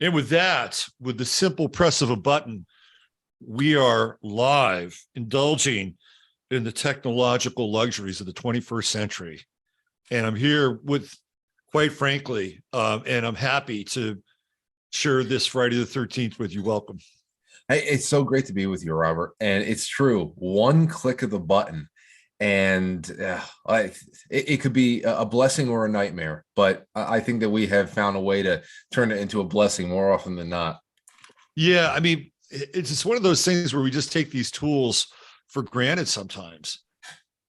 And with that, with the simple press of a button, we are live, indulging in the technological luxuries of the 21st century. And I'm here with, quite frankly, and I'm happy to share this Friday the 13th with you. Welcome. Hey, it's so great to be with you, Robert. And it's true. One click of the button, and it could be a blessing or a nightmare. But I think that we have found a way to turn it into a blessing more often than not. Yeah, I mean, it's just one of those things where we just take these tools for granted sometimes.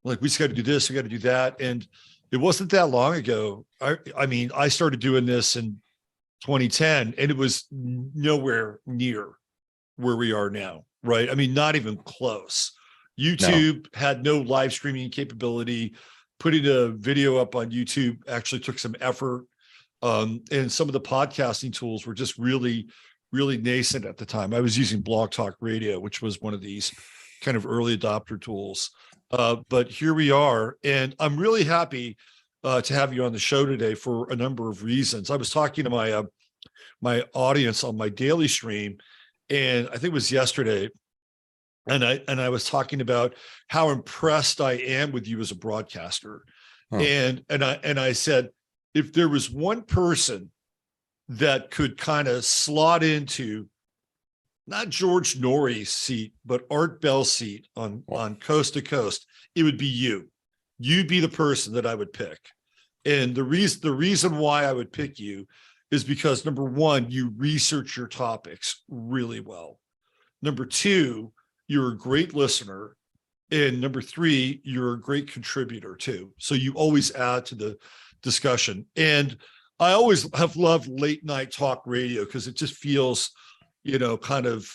Like, we just got to do this, we got to do that. And it wasn't that long ago. I mean, I started doing this in 2010, and it was nowhere near where we are now, right? I mean, not even close. No. YouTube had no live streaming capability. Putting a video up on YouTube actually took some effort. And some of the podcasting tools were just really, really nascent at the time. I was using Blog Talk Radio, which was one of these kind of early adopter tools. But here we are, and I'm really happy to have you on the show today for a number of reasons. I was talking to my audience on my daily stream, and I think it was yesterday, and I was talking about how impressed I am with you as a broadcaster. Huh. And I said, if there was one person that could kind of slot into not George Norrie's seat, but Art Bell's seat on Coast to Coast, it would be you. You'd be the person that I would pick. And the reason why I would pick you is because, number one, you research your topics really well. Number two, you're a great listener. And number three, you're a great contributor too. So you always add to the discussion. And I always have loved late night talk radio because it just feels, kind of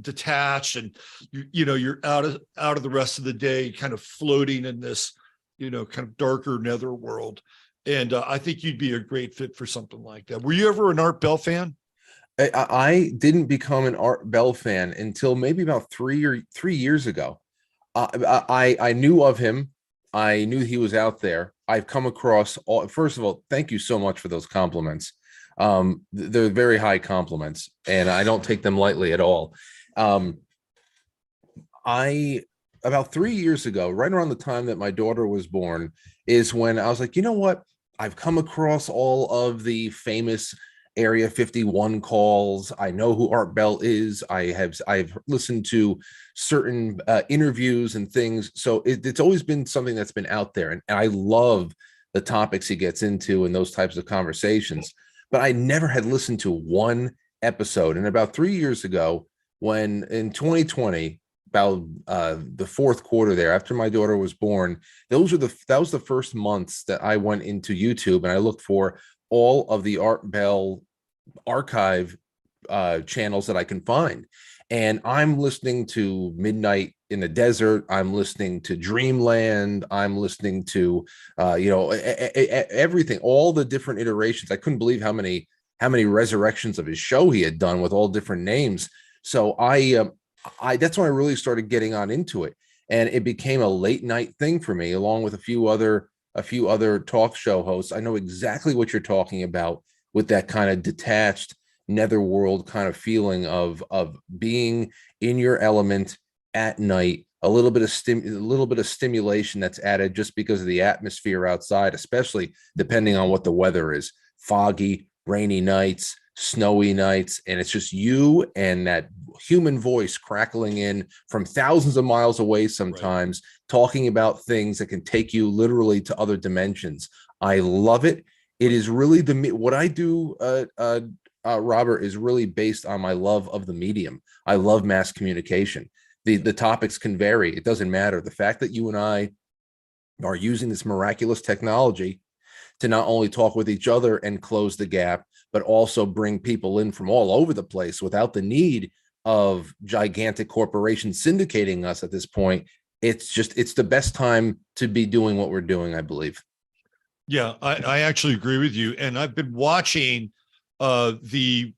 detached, and you're out of the rest of the day, kind of floating in this, kind of darker nether world. And I think you'd be a great fit for something like that. Were you ever an Art Bell fan? I didn't become an Art Bell fan until maybe about 3 years ago. I knew of him. I knew he was out there. I've come across first of all, thank you so much for those compliments. They're very high compliments, and I don't take them lightly at all. About 3 years ago, right around the time that my daughter was born, is when I was like, you know what? I've come across all of the famous Area 51 calls. I know who Art Bell is. I've listened to certain interviews and things. So it's always been something that's been out there, and I love the topics he gets into and those types of conversations. But I never had listened to one episode. And about 3 years ago, when in 2020, about the fourth quarter there, after my daughter was born, that was the first months that I went into YouTube and I looked for all of the Art Bell archive channels that I can find. And I'm listening to Midnight in the Desert. I'm listening to Dreamland. I'm listening to, everything, all the different iterations. I couldn't believe how many resurrections of his show he had done with all different names. So that's when I really started getting on into it, and it became a late night thing for me, along with a few other talk show hosts. I know exactly what you're talking about with that kind of detached netherworld kind of feeling of being in your element at night, a little bit of stimulation that's added just because of the atmosphere outside, especially depending on what the weather is. Foggy, rainy nights, snowy nights, and it's just you and that human voice crackling in from thousands of miles away sometimes, right, talking about things that can take you literally to other dimensions. I love it. It is really what I do, Robert, is really based on my love of the medium. I love mass communication. The topics can vary. It doesn't matter. The fact that you and I are using this miraculous technology to not only talk with each other and close the gap, but also bring people in from all over the place without the need of gigantic corporations syndicating us at this point. It's the best time to be doing what we're doing, I believe. Yeah, I actually agree with you. And I've been watching the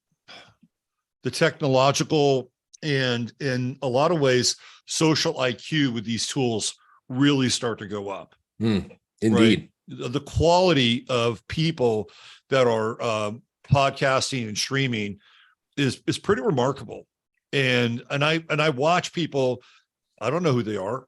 technological and, in a lot of ways, social IQ with these tools really start to go up. Indeed. Right? The quality of people that are podcasting and streaming is pretty remarkable. And I watch people, I don't know who they are,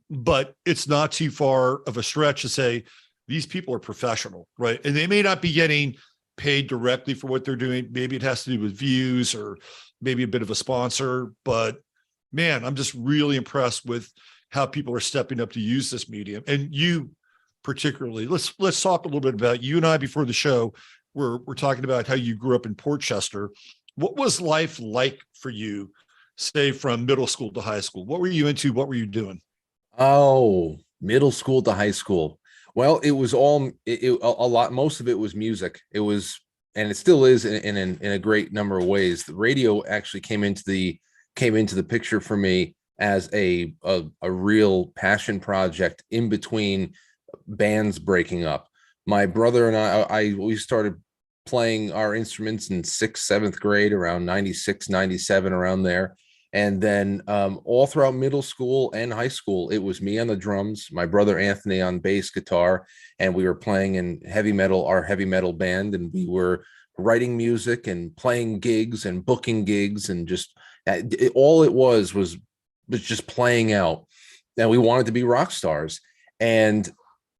but it's not too far of a stretch to say these people are professional, right? And they may not be getting paid directly for what they're doing. Maybe it has to do with views or maybe a bit of a sponsor, but man, I'm just really impressed with how people are stepping up to use this medium. And you particularly, let's talk a little bit about you and I before the show. We're talking about how you grew up in Portchester. What was life like for you, say from middle school to high school? What were you into? What were you doing? Oh, middle school to high school. Well, it was all a lot. Most of it was music. It was, and it still is in a great number of ways. The radio actually came into the picture for me as a real passion project in between bands breaking up. My brother and we started playing our instruments in 6th, 7th grade around 96, 97, around there. And then all throughout middle school and high school, it was me on the drums, my brother Anthony on bass guitar, and we were playing in our heavy metal band, and we were writing music and playing gigs and booking gigs, and just all it was just playing out. And we wanted to be rock stars. And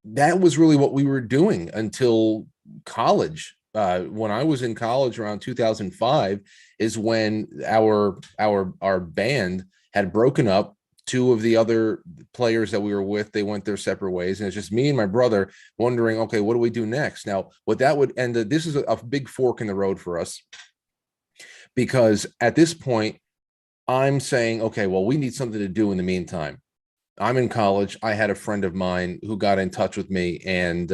that was really what we were doing until college. When I was in college around 2005 is when our band had broken up. Two of the other players that we were with, they went their separate ways, and it's just me and my brother wondering, okay, what do we do next? Now, what that would end, this is a big fork in the road for us, because at this point, I'm saying, okay, well, we need something to do in the meantime. I'm in college. I had a friend of mine who got in touch with me and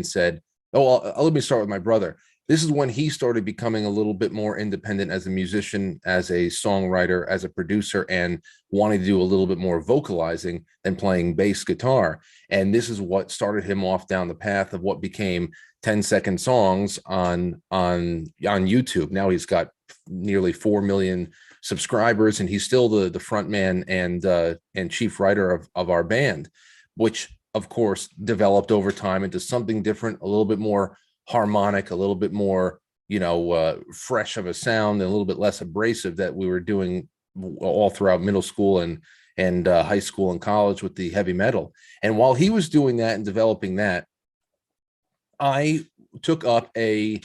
said, oh, well, let me start with my brother. This is when he started becoming a little bit more independent as a musician, as a songwriter, as a producer, and wanting to do a little bit more vocalizing than playing bass guitar. And this is what started him off down the path of what became 10-second songs on YouTube. Now he's got nearly 4 million subscribers, and he's still the front man and chief writer of our band, which of course developed over time into something different, a little bit more harmonic, a little bit more, fresh of a sound, and a little bit less abrasive, that we were doing all throughout middle school and high school and college with the heavy metal. And while he was doing that and developing that, I took up an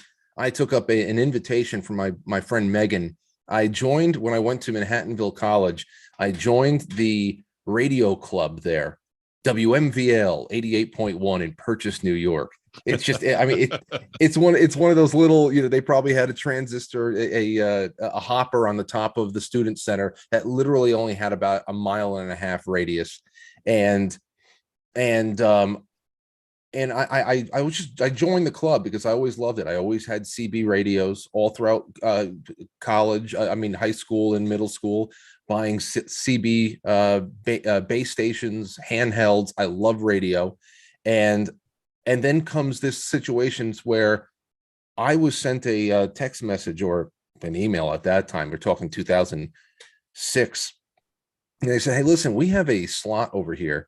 invitation from my friend Megan. I joined, when I went to Manhattanville College, I joined the radio club there, WMVL 88.1 in Purchase, New York. It's just, I mean, it's one of those little, they probably had a transistor, a hopper on the top of the student center that literally only had about 1.5 mile radius. And I joined the club because I always loved it. I always had CB radios all throughout college. High school and middle school, buying CB base stations, handhelds. I love radio. And then comes this situations where I was sent a text message or an email at that time. We're talking 2006. And they said, hey, listen, we have a slot over here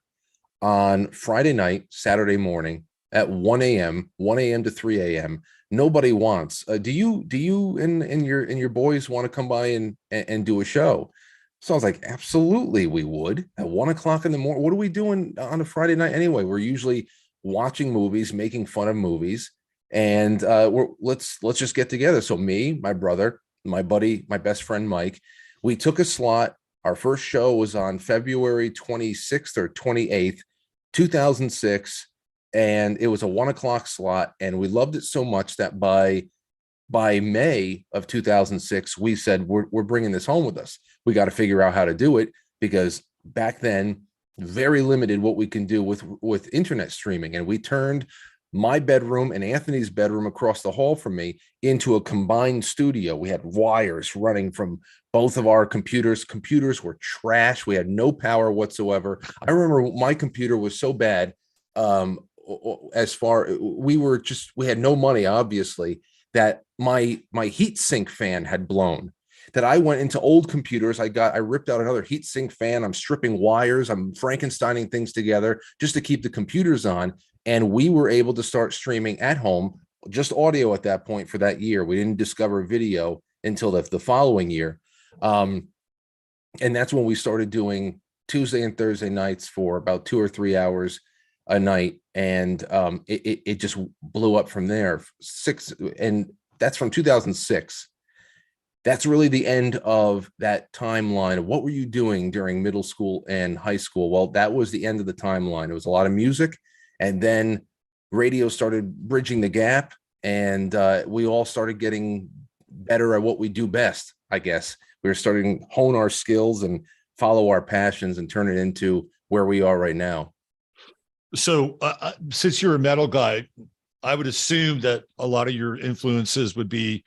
on Friday night, Saturday morning at 1 a.m. to 3 a.m. Nobody wants. Do you and your boys want to come by and do a show? So I was like, absolutely, we would. At 1 o'clock in the morning. What are we doing on a Friday night anyway? We're usually watching movies, making fun of movies, and let's just get together. So me, my brother, my buddy, my best friend Mike, we took a slot. Our first show was on February 26th or 28th, 2006, and it was a 1 o'clock slot, and we loved it so much that by May of 2006, we said we're bringing this home with us. We got to figure out how to do it, because back then, very limited what we can do with internet streaming. And we turned my bedroom and Anthony's bedroom across the hall from me into a combined studio. We had wires running from both of our computers. Computers were trash. We had no power whatsoever. I remember my computer was so bad. We had no money, obviously, that my heat sink fan had blown. That I went into old computers. I ripped out another heat sink fan. I'm stripping wires. I'm Frankensteining things together just to keep the computers on. And we were able to start streaming at home just audio at that point for that year. We didn't discover video until the following year. And that's when we started doing Tuesday and Thursday nights for about 2 or 3 hours a night. And it just blew up from there. And that's from 2006. That's really the end of that timeline of what were you doing during middle school and high school. Well, that was the end of the timeline. It was a lot of music, and then radio started bridging the gap, and we all started getting better at what we do best. I guess we were starting to hone our skills and follow our passions and turn it into where we are right now. So since you're a metal guy, I would assume that a lot of your influences would be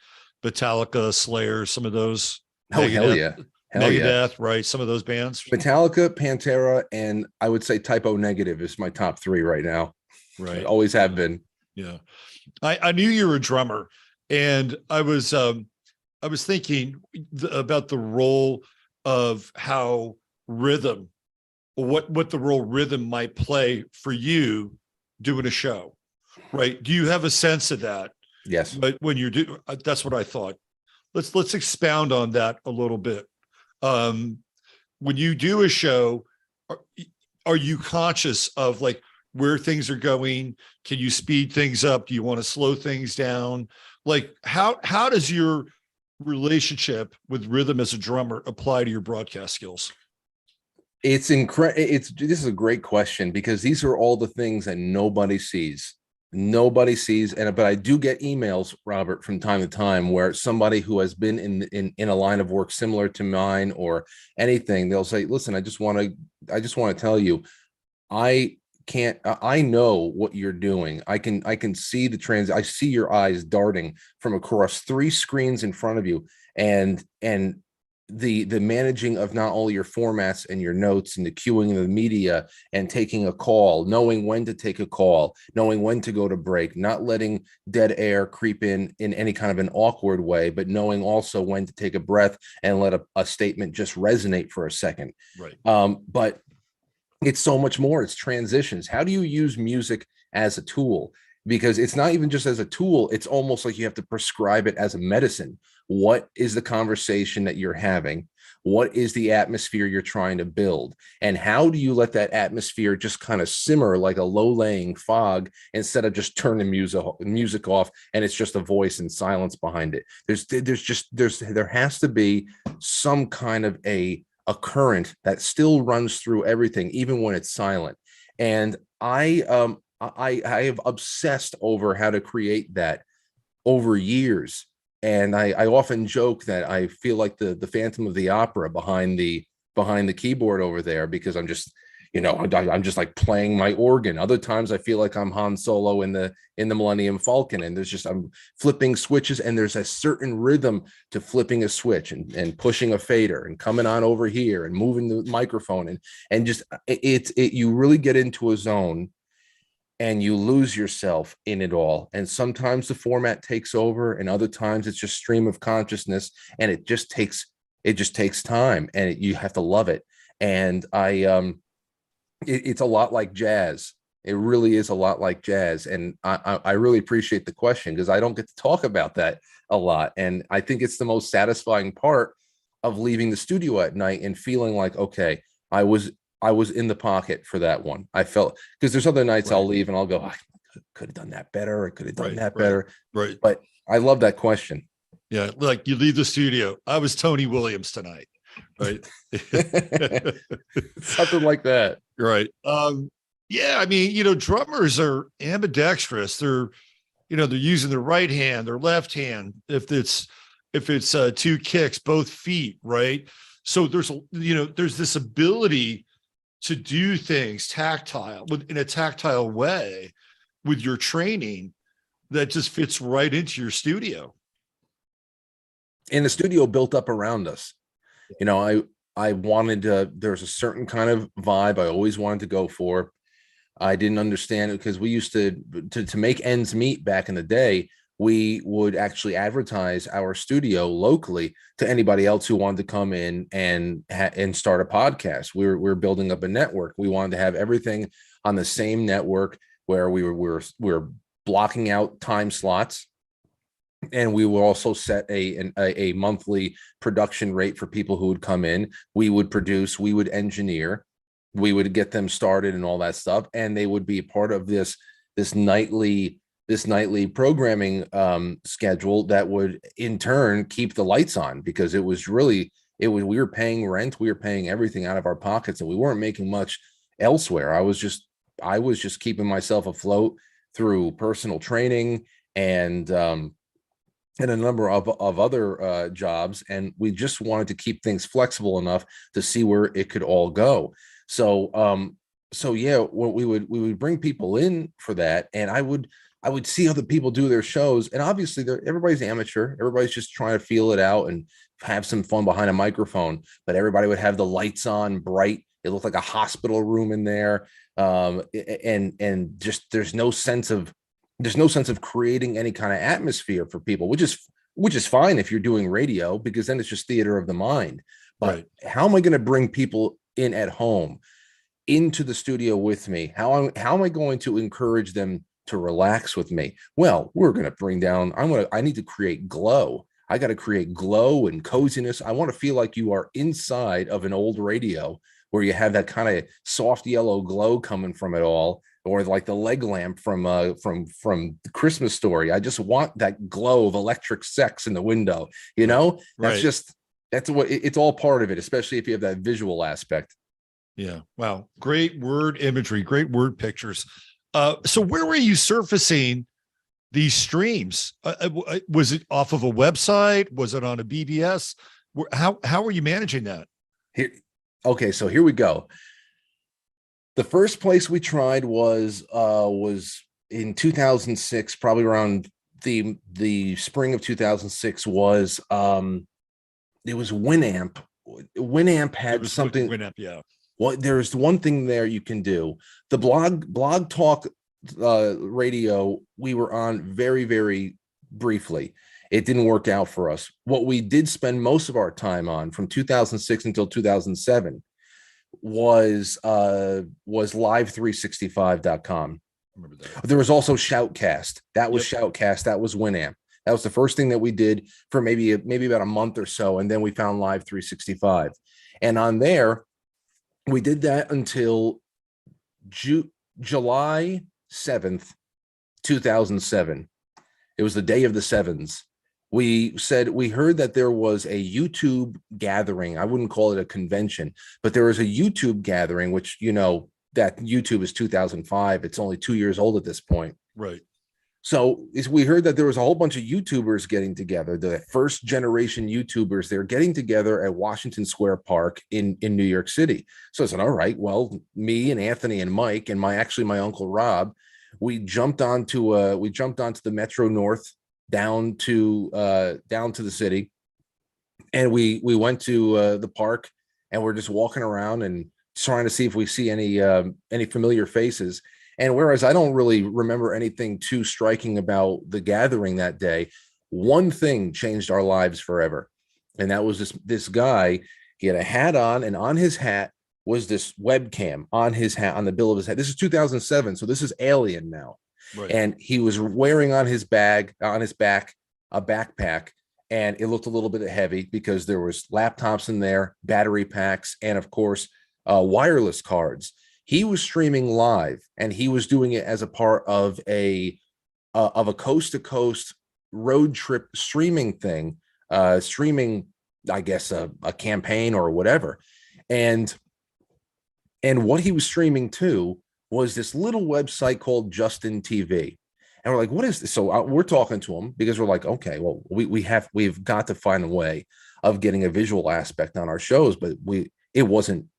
Metallica, Slayer, some of those. Oh, hell yeah. Megadeth, right? Some of those bands. Metallica, Pantera, and I would say Typo Negative is my top 3 right now. Right. Always have been. Yeah. I knew you were a drummer, and I was thinking about the role of how rhythm, what the role rhythm might play for you doing a show, right? Do you have a sense of that? Yes. But when you do, that's what I thought. Let's expound on that a little bit. When you do a show, are you conscious of like where things are going? Can you speed things up? Do you want to slow things down? Like how does your relationship with rhythm as a drummer apply to your broadcast skills? It's incredible. This is a great question, because these are all the things that nobody sees. But I do get emails, Robert, from time to time where somebody who has been in a line of work similar to mine or anything, they'll say, listen, I just want to tell you, I know what you're doing. I can see I see your eyes darting from across 3 screens in front of you, and the managing of not only your formats and your notes and the queuing of the media and taking a call, knowing when to take a call, knowing when to go to break, not letting dead air creep in any kind of an awkward way, but knowing also when to take a breath and let a statement just resonate for a second. Right. But it's so much more. It's transitions. How do you use music as a tool? Because it's not even just as a tool, it's almost like you have to prescribe it as a medicine. What is the conversation that you're having? What is the atmosphere you're trying to build? And how do you let that atmosphere just kind of simmer like a low-laying fog instead of just turning music off and it's just a voice and silence behind it? There has to be some kind of a current that still runs through everything, even when it's silent. And I have obsessed over how to create that over years. And I often joke that I feel like the Phantom of the Opera behind the keyboard over there, because I'm just, I'm just like playing my organ. Other times I feel like I'm Han Solo in the Millennium Falcon, and I'm flipping switches, and there's a certain rhythm to flipping a switch and pushing a fader and coming on over here and moving the microphone and just you really get into a zone and you lose yourself in it all. And sometimes the format takes over, and other times it's just stream of consciousness, and it just takes time, and you have to love it. And it's a lot like jazz. It really is a lot like jazz. And I really appreciate the question, because I don't get to talk about that a lot. And I think it's the most satisfying part of leaving the studio at night and feeling like, okay, I was in the pocket for that one. I felt, because there's other nights I'll leave and I'll go, I could have done that better. I could have done that better. Right. But I love that question. Yeah. Like you leave the studio. I was Tony Williams tonight. Right. Something like that. Right. Yeah. I mean, drummers are ambidextrous. They're using their right hand, their left hand. If it's 2 kicks, both feet. Right. So there's this ability to do things in a tactile way with your training that just fits right into your studio. And the studio built up around us. I wanted there's a certain kind of vibe I always wanted to go for. I didn't understand it, because we used to make ends meet back in the day. We would actually advertise our studio locally to anybody else who wanted to come in and start a podcast. We're building up a network. We wanted to have everything on the same network, where we're blocking out time slots. And we will also set a monthly production rate for people who would come in. We would produce, we would engineer, we would get them started and all that stuff. And they would be part of this nightly programming schedule that would in turn keep the lights on, because we were paying rent, we were paying everything out of our pockets, and we weren't making much elsewhere. I was just keeping myself afloat through personal training and a number of other jobs, and we just wanted to keep things flexible enough to see where it could all go. So yeah, when we would bring people in for that, and I would see other people do their shows, and obviously everybody's amateur, everybody's just trying to feel it out and have some fun behind a microphone, but everybody would have the lights on bright. It looked like a hospital room in there, and just there's no sense of creating any kind of atmosphere for people, which is fine if you're doing radio, because then it's just theater of the mind. But Right. how am I going to bring people in at home into the studio with me? How am I going to encourage them to relax with me? Well, we're going to bring down, I need to create glow. I got to create glow and coziness. I want to feel like you are inside of an old radio where you have that kind of soft yellow glow coming from it all, or like the leg lamp from the Christmas Story. I just want that glow of electric sex in the window. You know, Right. that's what it's all part of it, especially if you have that visual aspect. Yeah. Wow. Great word imagery, great word pictures. So where were you surfacing these streams? Was it off of a website? Was it on a BBS? How were you managing that? Okay, so here we go. The first place we tried was in 2006, probably around the spring of 2006. Was it was Winamp. Winamp had something. Winamp, yeah. Well, there's one thing there you can do. The blog talk radio we were on very, very briefly. It didn't work out for us. What we did spend most of our time on from 2006 until 2007 was live365.com. Remember that. There was also Shoutcast. That was Shoutcast. That was Winamp. That was the first thing that we did for maybe about a month or so, and then we found Live 365. And on there, we did that until July 7th, 2007. It was the day of the sevens. We heard that there was a YouTube gathering. I wouldn't call it a convention, but there was a YouTube gathering, which, you know, that YouTube is 2005. It's only 2 years old at this point. Right. So we heard that there was a whole bunch of YouTubers getting together, the first generation YouTubers. They're getting together at Washington Square Park in New York City. So I said, all right, well, me and Anthony and Mike and my Uncle Rob, we jumped onto the Metro North down to the city, and we went to the park, and we're just walking around and trying to see if we see any familiar faces. And whereas I don't really remember anything too striking about the gathering that day, one thing changed our lives forever, and that was this guy. He had a hat on, and on his hat was this webcam on his hat, on the bill of his head. This is 2007, so this is alien now. Right. And he was wearing on his back, a backpack, and it looked a little bit heavy because there was laptops in there, battery packs, and of course, wireless cards. He was streaming live, and he was doing it as a part of a coast to coast road trip streaming thing, I guess, a campaign or whatever. And what he was streaming to was this little website called Justin TV. And we're like, what is this? So we're talking to him because we're like, okay, well, we've got to find a way of getting a visual aspect on our shows, but it wasn't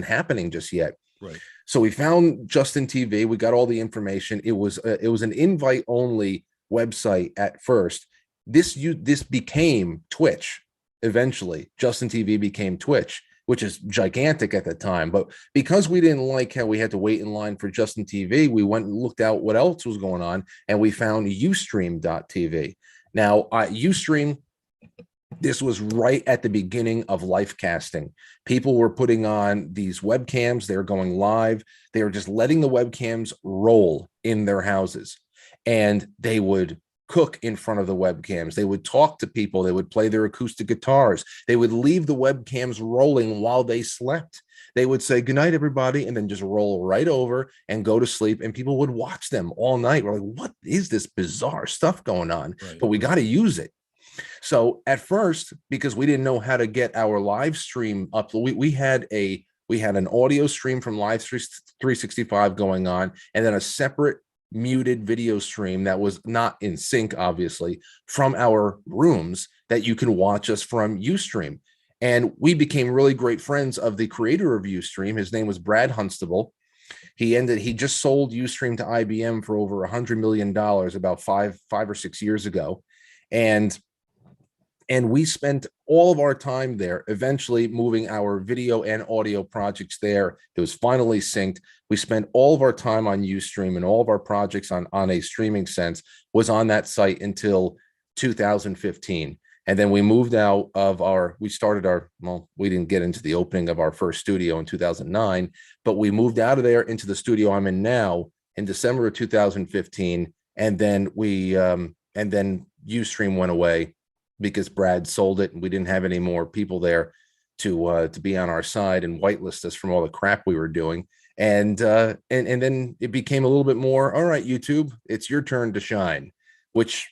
happening just yet. Right. So we found Justin TV. We got all the information. It was an invite only website at first. This became Twitch eventually. Justin TV became Twitch, which is gigantic at the time. But because we didn't like how we had to wait in line for Justin TV, we went and looked out what else was going on, and we found Ustream.tv. Now, Ustream, this was right at the beginning of live casting. People were putting on these webcams. They were going live. They were just letting the webcams roll in their houses. and they would cook in front of the webcams. They would talk to people. They would play their acoustic guitars. They would leave the webcams rolling while they slept. They would say, "Good night, everybody," and then just roll right over and go to sleep. And people would watch them all night. We're like, what is this bizarre stuff going on? Right. But we got to use it. So at first, because we didn't know how to get our live stream up, we had an audio stream from Live 365 going on, and then a separate muted video stream that was not in sync, obviously, from our rooms that you can watch us from Ustream. And we became really great friends of the creator of Ustream. His name was Brad Hunstable. He just sold Ustream to IBM for over $100 million about five or 6 years ago. And we spent all of our time there, eventually moving our video and audio projects there. It was finally synced. We spent all of our time on Ustream, and all of our projects on a streaming sense was on that site until 2015. And then we moved out of we didn't get into the opening of our first studio in 2009, but we moved out of there into the studio I'm in now in December of 2015. And then Ustream went away because Brad sold it, and we didn't have any more people there to be on our side and whitelist us from all the crap we were doing. And then it became a little bit more, all right, YouTube, it's your turn to shine, which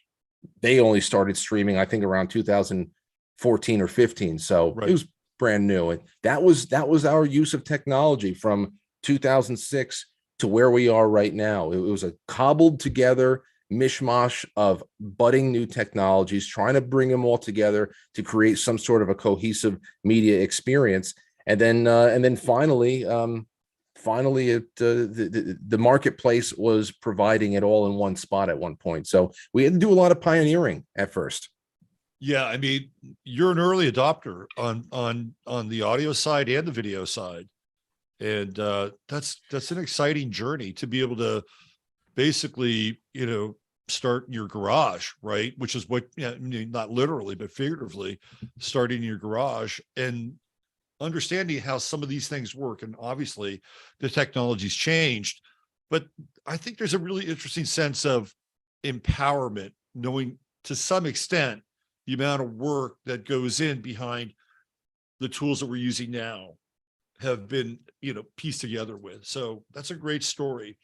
they only started streaming, I think, around 2014 or 15. So It was brand new. And that was our use of technology from 2006 to where we are right now. It was a cobbled together mishmash of budding new technologies, trying to bring them all together to create some sort of a cohesive media experience. And then finally, the marketplace was providing it all in one spot at one point. So we had to do a lot of pioneering at first. Yeah, I mean, you're an early adopter on the audio side and the video side, and that's an exciting journey to be able to basically, start in your garage, right? Which is what, not literally, but figuratively, starting in your garage and understanding how some of these things work. And obviously the technology's changed, but I think there's a really interesting sense of empowerment, knowing to some extent the amount of work that goes in behind the tools that we're using now have been, pieced together with. So that's a great story.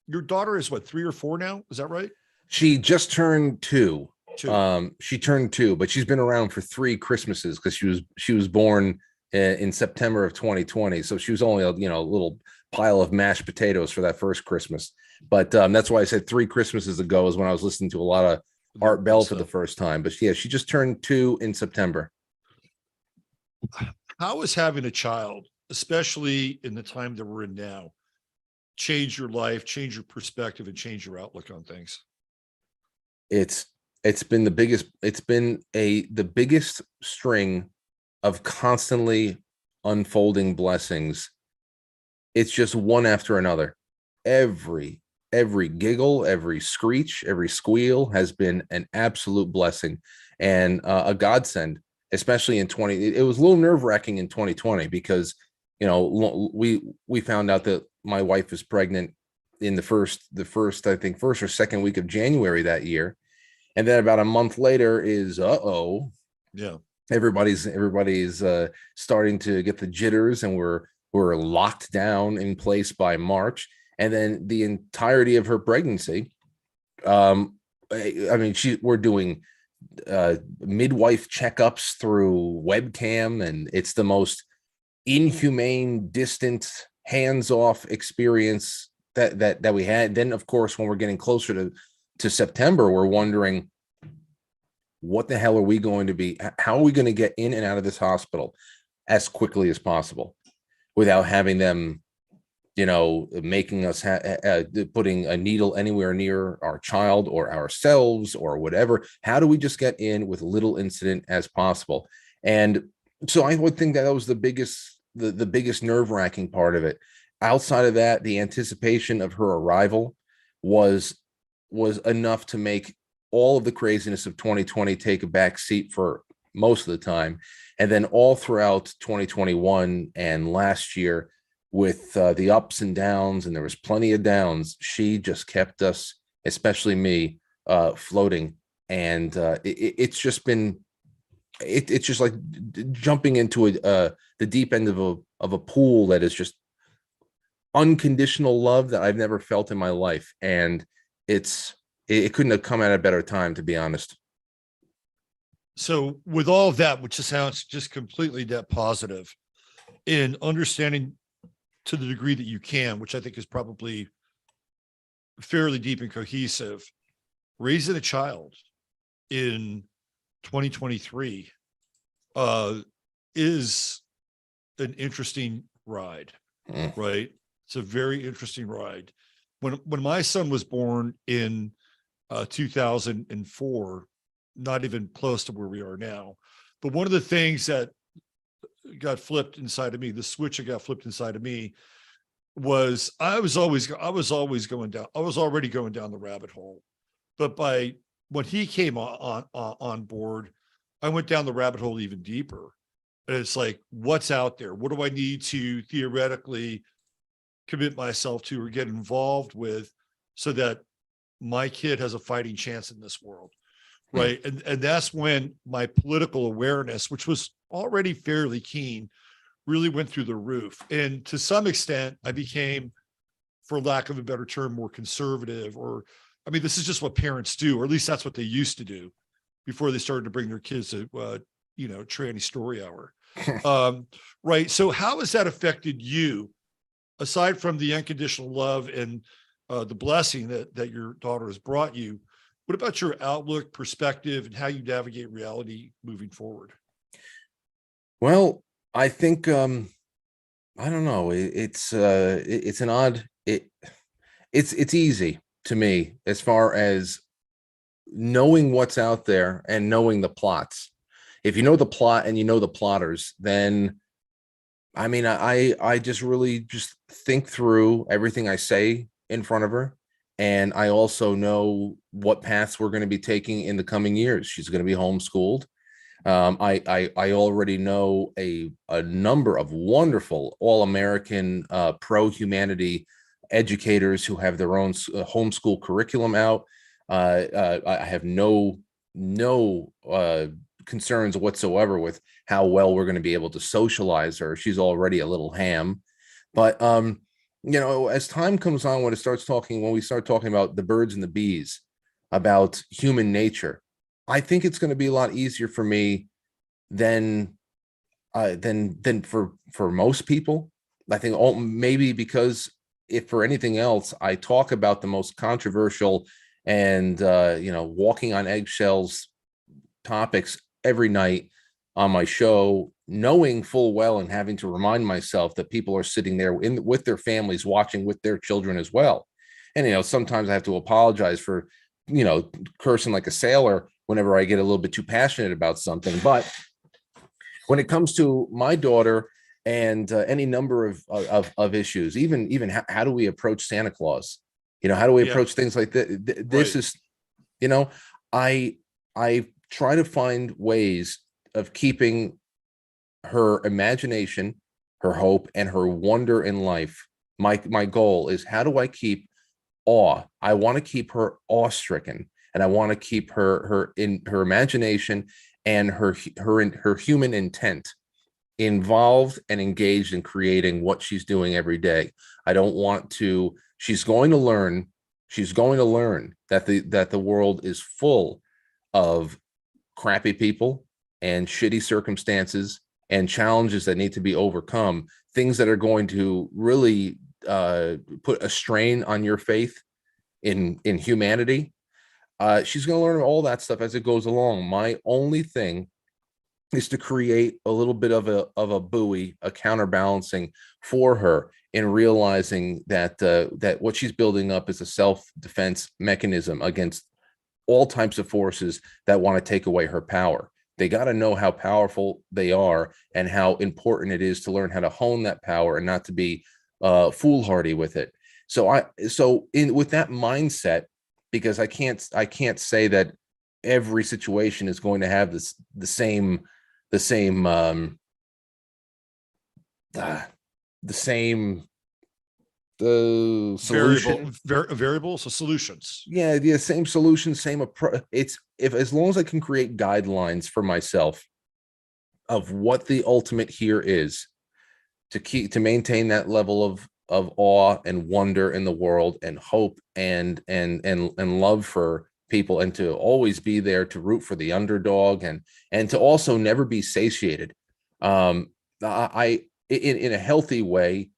Your daughter is what, 3 or 4 now? Is that right? She just turned 2. 2. She turned 2, but she's been around for 3 Christmases because she was born in September of 2020. So she was only a little pile of mashed potatoes for that first Christmas. But that's why I said 3 Christmases ago is when I was listening to a lot of Art Bell for the first time. But yeah, she just turned 2 in September. How is having a child, especially in the time that we're in now, change your life, change your perspective, and change your outlook on things? It's been the biggest string of constantly unfolding blessings. It's just one after another. Every giggle, every screech, every squeal has been an absolute blessing and a godsend, especially in 20. It was a little nerve-wracking in 2020 because we found out that my wife was pregnant in the first I think first or second week of January that year, and then about a month later is yeah, everybody's starting to get the jitters, and we're locked down in place by March. And then the entirety of her pregnancy, I mean, we're doing midwife checkups through webcam, and it's the most inhumane, distant, hands-off experience that we had. Then, of course, when we're getting closer to September, we're wondering, what the hell are we going to be? How are we going to get in and out of this hospital as quickly as possible without having them, making us putting a needle anywhere near our child or ourselves or whatever? How do we just get in with little incident as possible? And so I would think that was the biggest nerve-wracking part of it. Outside of that, the anticipation of her arrival was enough to make all of the craziness of 2020 take a back seat for most of the time. And then all throughout 2021 and last year, with the ups and downs, and there was plenty of downs, she just kept us especially me, floating. And it's just been, it's just like jumping into the deep end of a pool that is just unconditional love that I've never felt in my life. And it couldn't have come at a better time, to be honest. So with all of that, which sounds just completely net positive, in understanding to the degree that you can, which I think is probably fairly deep and cohesive, raising a child in 2023 is an interesting ride, right? It's a very interesting ride. When my son was born in 2004, not even close to where we are now, but one of the things that got flipped inside of me, the switch that got flipped inside of me, was I was already going down the rabbit hole. But when he came on board, I went down the rabbit hole even deeper. And it's like, what's out there? What do I need to theoretically commit myself to or get involved with so that my kid has a fighting chance in this world? Right. And that's when my political awareness, which was already fairly keen, really went through the roof. And to some extent, I became, for lack of a better term, more conservative. Or, I mean, this is just what parents do, or at least that's what they used to do before they started to bring their kids to, tranny story hour. Right. So how has that affected you, aside from the unconditional love and the blessing that your daughter has brought you? What about your outlook, perspective, and how you navigate reality moving forward? Well, I think I don't know. It's an odd. It's easy to me as far as knowing what's out there and knowing the plots. If you know the plot and you know the plotters, then I mean, I just really just think through everything I say in front of her. And I also know what paths we're going to be taking in the coming years. She's going to be homeschooled. I already know a number of wonderful all-American pro-humanity educators who have their own homeschool curriculum out. I have no concerns whatsoever with how well we're going to be able to socialize her. She's already a little ham, but as time comes on, when we start talking about the birds and the bees, about human nature, I think it's going to be a lot easier for me than for most people. I think maybe because if for anything else, I talk about the most controversial and walking on eggshells topics every night on my show, knowing full well and having to remind myself that people are sitting there with their families, watching with their children as well. And sometimes I have to apologize for cursing like a sailor whenever I get a little bit too passionate about something. But when it comes to my daughter and any number of issues, even how do we approach Santa Claus? How do we approach things like this? This is, I try to find ways of keeping her imagination, her hope, and her wonder in life. My goal is, how do I keep awe? I want to keep her awe-stricken, and I want to keep her imagination and her human intent involved and engaged in creating what she's doing every day. I don't want to. She's going to learn that the world is full of crappy people and shitty circumstances and challenges that need to be overcome, things that are going to really put a strain on your faith in humanity. She's going to learn all that stuff as it goes along. My only thing is to create a little bit of a buoy, a counterbalancing for her, in realizing that what she's building up is a self-defense mechanism against all types of forces that want to take away her power. They got to know how powerful they are and how important it is to learn how to hone that power and not to be foolhardy with it. So with that mindset, because I can't say that every situation is going to have the same solution. Variables, so solutions. Yeah, same solution, same approach. It's if as long as I can create guidelines for myself of what the ultimate here is, to maintain that level of awe and wonder in the world, and hope and love for people, and to always be there to root for the underdog, and to also never be satiated. I in a healthy way,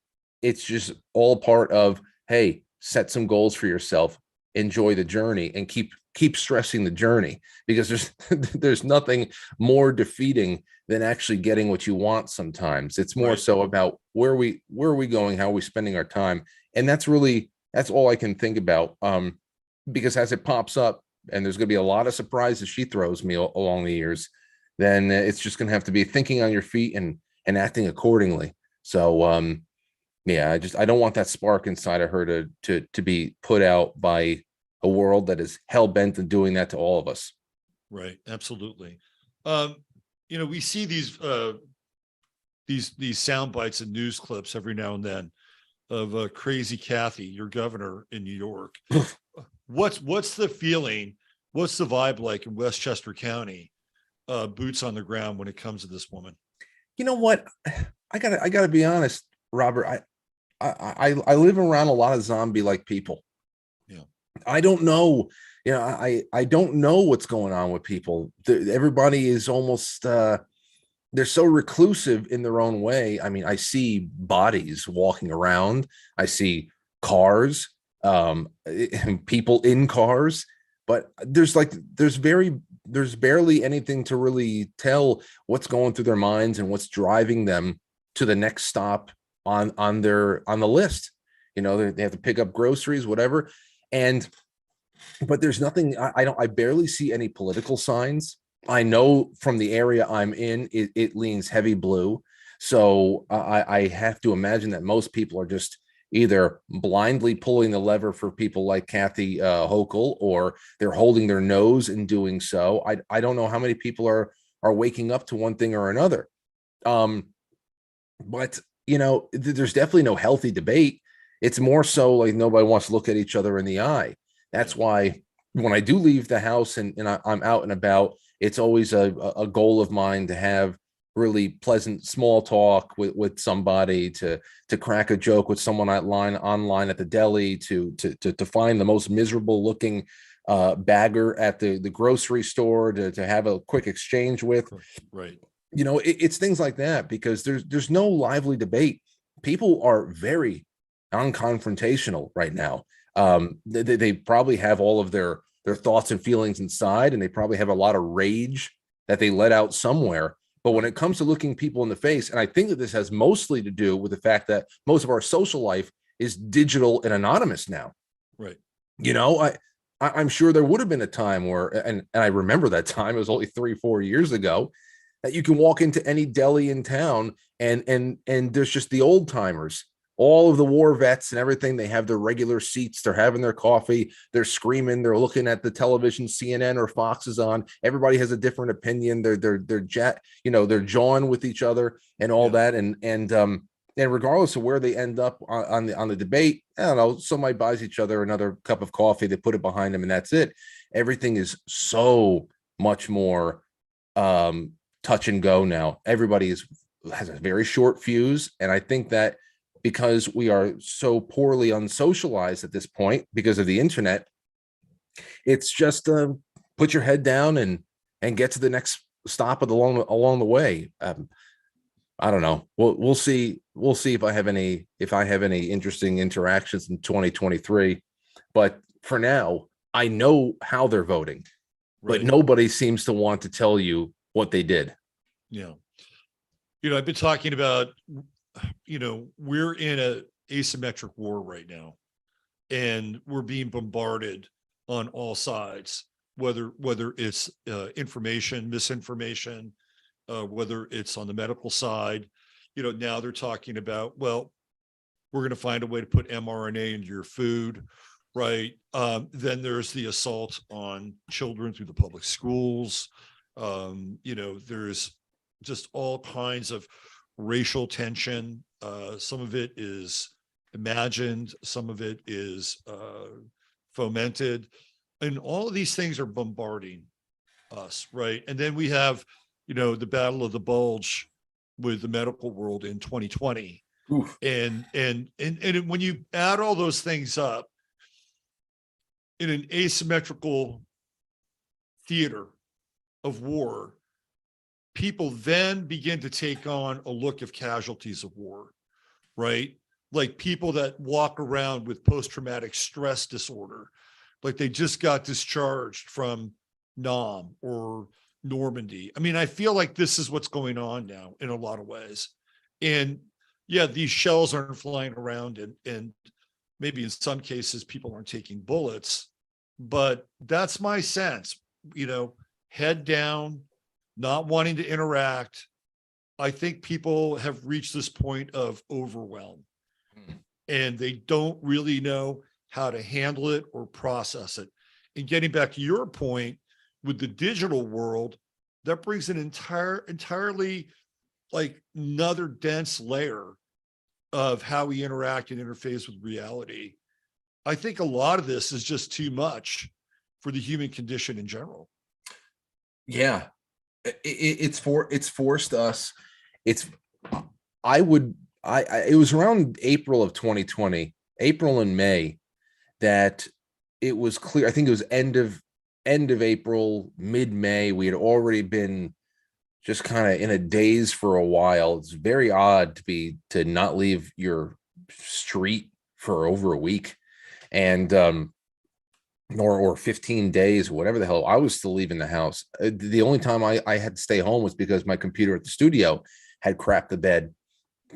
it's just all part of, hey, set some goals for yourself, enjoy the journey, and keep stressing the journey, because there's nothing more defeating than actually getting what you want. Sometimes it's more so about where are we going, how are we spending our time, and that's all I can think about, because as it pops up, and there's going to be a lot of surprises she throws me along the years, then it's just going to have to be thinking on your feet and acting accordingly. So yeah, I don't want that spark inside of her to be put out by a world that is hell bent on doing that to all of us. Right. Absolutely. We see these sound bites and news clips every now and then of crazy Kathy, your governor in New York. What's the feeling? What's the vibe like in Westchester County, boots on the ground, when it comes to this woman? You know what? I gotta be honest, Robert. I live around a lot of zombie-like people. Yeah. I don't know. I don't know what's going on with people. Everybody is almost they're so reclusive in their own way. I mean, I see bodies walking around. I see cars, people in cars, but there's barely anything to really tell what's going through their minds and what's driving them to the next stop on the list. They have to pick up groceries, whatever. But there's nothing. I barely see any political signs. I know from the area I'm in, it leans heavy blue. So I have to imagine that most people are just either blindly pulling the lever for people like Kathy Hochul, or they're holding their nose in doing so. I don't know how many people are waking up to one thing or another. But there's definitely no healthy debate. It's more so like nobody wants to look at each other in the eye. That's why when I do leave the house and I'm out and about, it's always a goal of mine to have really pleasant small talk with somebody, to crack a joke with someone online at the deli, to find the most miserable looking bagger at the grocery store to have a quick exchange with. Right. It's things like that, because there's no lively debate. People are very unconfrontational right now. They probably have all of their thoughts and feelings inside, and they probably have a lot of rage that they let out somewhere. But when it comes to looking people in the face, and I think that this has mostly to do with the fact that most of our social life is digital and anonymous now. Right. I'm sure there would have been a time where, and I remember that time, it was only 3-4 years ago, that you can walk into any deli in town and there's just the old timers, all of the war vets and everything. They have their regular seats, they're having their coffee, they're screaming, they're looking at the television, CNN or Fox is on. Everybody has a different opinion. They're jawing with each other and all that. And regardless of where they end up on the debate, I don't know, somebody buys each other another cup of coffee, they put it behind them, and that's it. Everything is so much more touch and go now. Everybody has a very short fuse, and I think that because we are so poorly unsocialized at this point because of the internet, it's just put your head down and get to the next stop along the way. I don't know. We'll see. We'll see if I have any interesting interactions in 2023. But for now, I know how they're voting, but nobody seems to want to tell you what they did. Yeah. I've been talking about, we're in a asymmetric war right now, and we're being bombarded on all sides, whether it's information, misinformation, whether it's on the medical side. Now they're talking about, well, we're going to find a way to put mRNA into your food, right? Then there's the assault on children through the public schools. There's just all kinds of racial tension. Some of it is imagined, some of it is fomented, and all of these things are bombarding us, right? And then we have, the battle of the bulge with the medical world in 2020. Oof. And when you add all those things up in an asymmetrical theater of war, people then begin to take on a look of casualties of war, right? Like people that walk around with post-traumatic stress disorder, like they just got discharged from Nam or Normandy. I mean, I feel like this is what's going on now in a lot of ways. And yeah, these shells aren't flying around, and maybe in some cases people aren't taking bullets, but that's my sense, head down, not wanting to interact. I think people have reached this point of overwhelm and they don't really know how to handle it or process it. And getting back to your point with the digital world, that brings an entirely like another dense layer of how we interact and interface with reality. I think a lot of this is just too much for the human condition in general. Yeah, it's forced us. It was around April of 2020, April and May, that it was clear. I think it was end of April, mid-May. We had already been just kind of in a daze for a while. It's very odd to not leave your street for over a week, and or 15 days, whatever the hell. I was still leaving the house. The only time I had to stay home was because my computer at the studio had crapped the bed.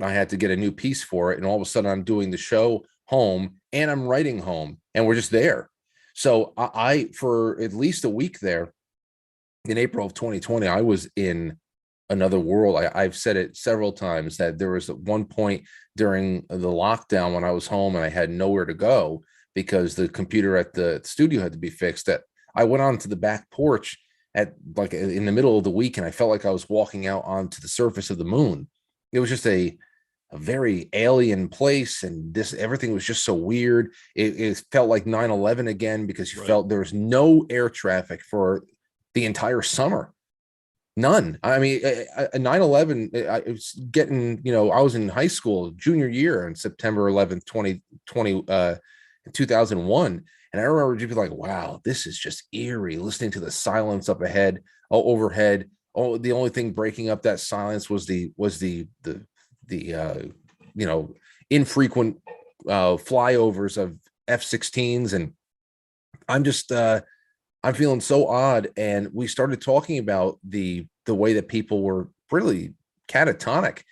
I had to get a new piece for it, and all of a sudden I'm doing the show home and I'm writing home, and we're just there. So I for at least a week there in April of 2020, I was in another world. I've said it several times that there was at one point during the lockdown when I was home and I had nowhere to go because the computer at the studio had to be fixed, that I went onto the back porch at like in the middle of the week, and I felt like I was walking out onto the surface of the moon. It was just a very alien place, and everything was just so weird. It felt like 9/11 again, because you felt there was no air traffic for the entire summer. None. I mean, 9/11, I was getting, I was in high school, junior year, on September 11th, 2020, 2001. And I remember just being like, wow, this is just eerie, listening to the silence up ahead, overhead. Oh, the only thing breaking up that silence was the infrequent flyovers of F-16s. And I'm just, I'm feeling so odd. And we started talking about the way that people were really catatonic.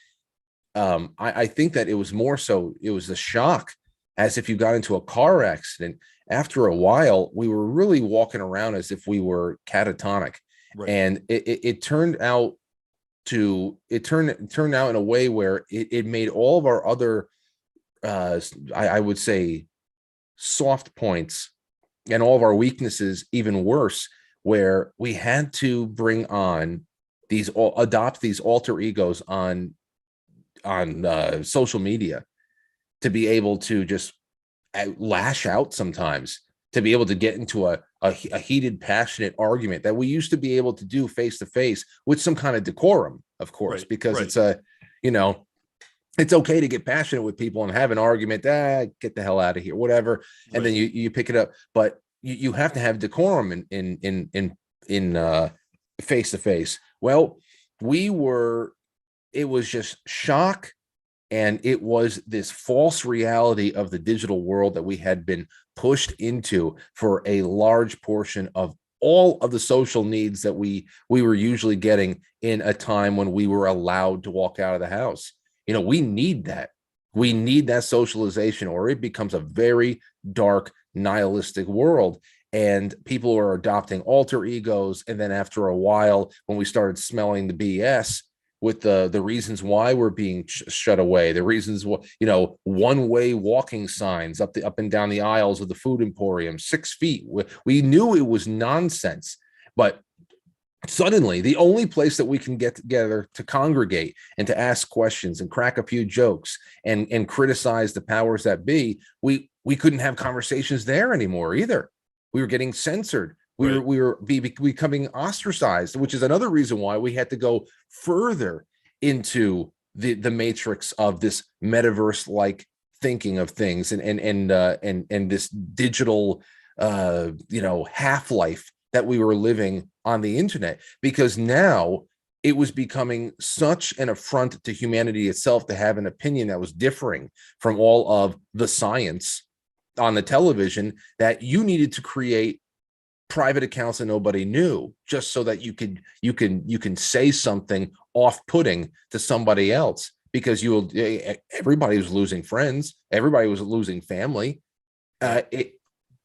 I think that it was more so, it was a shock, as if you got into a car accident. After a while, we were really walking around as if we were catatonic. Right. And it turned out in a way where it made all of our other, I would say, soft points and all of our weaknesses even worse, where we had to adopt these alter egos on social media to be able to just lash out sometimes, to be able to get into a heated, passionate argument that we used to be able to do face to face with some kind of decorum, of course, because it's it's okay to get passionate with people and have an argument, get the hell out of here, whatever. And then you pick it up, but you have to have decorum in face to face. Well, it was just shock. And it was this false reality of the digital world that we had been pushed into for a large portion of all of the social needs that we were usually getting in a time when we were allowed to walk out of the house. We need that. We need that socialization, or it becomes a very dark, nihilistic world. And people are adopting alter egos. And then after a while, when we started smelling the BS with the reasons why we're being shut away, the reasons why, one-way walking signs up and down the aisles of the food emporium, 6 feet. We knew it was nonsense, but Suddenly, the only place that we can get together to congregate and to ask questions and crack a few jokes and criticize the powers that be, we couldn't have conversations there anymore either. We were getting censored. Right. We were becoming ostracized, which is another reason why we had to go further into the matrix of this metaverse like thinking of things and this digital half-life that we were living on the internet, because now it was becoming such an affront to humanity itself to have an opinion that was differing from all of the science on the television, that you needed to create private accounts that nobody knew just so that you can say something off-putting to somebody else, because everybody was losing friends, everybody was losing family. It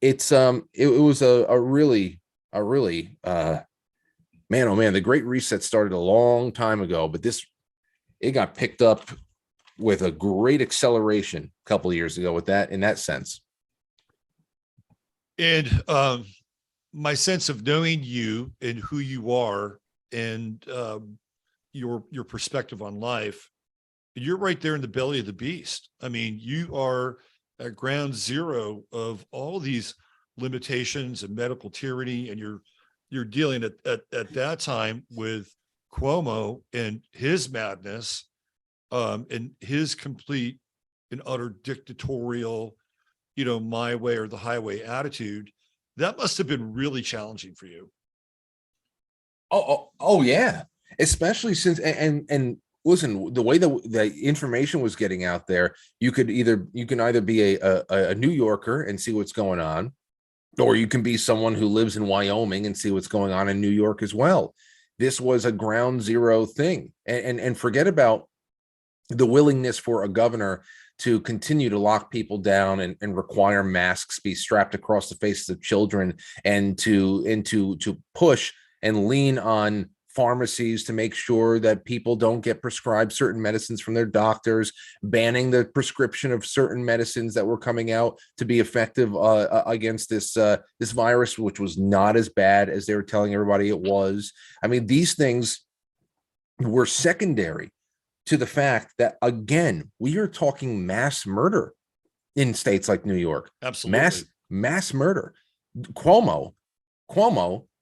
was a really man, oh man, the Great Reset started a long time ago, but it got picked up with a great acceleration a couple of years ago with that, in that sense. And my sense of knowing you and who you are and your perspective on life, you're right there in the belly of the beast. I mean, you are at ground zero of all these limitations and medical tyranny, and you're dealing at that time with Cuomo and his madness, and his complete and utter dictatorial, my way or the highway attitude. That must have been really challenging for you. Oh yeah, especially since and listen, the way the information was getting out there, you can either be a New Yorker and see what's going on, or you can be someone who lives in Wyoming and see what's going on in New York as well. This was a ground zero thing, and forget about the willingness for a governor to continue to lock people down and require masks be strapped across the faces of children, and to push and lean on pharmacies to make sure that people don't get prescribed certain medicines from their doctors, banning the prescription of certain medicines that were coming out to be effective against this virus, which was not as bad as they were telling everybody it was. I mean, these things were secondary to the fact that, again, we are talking mass murder in states like New York. Absolutely. Mass murder. Cuomo,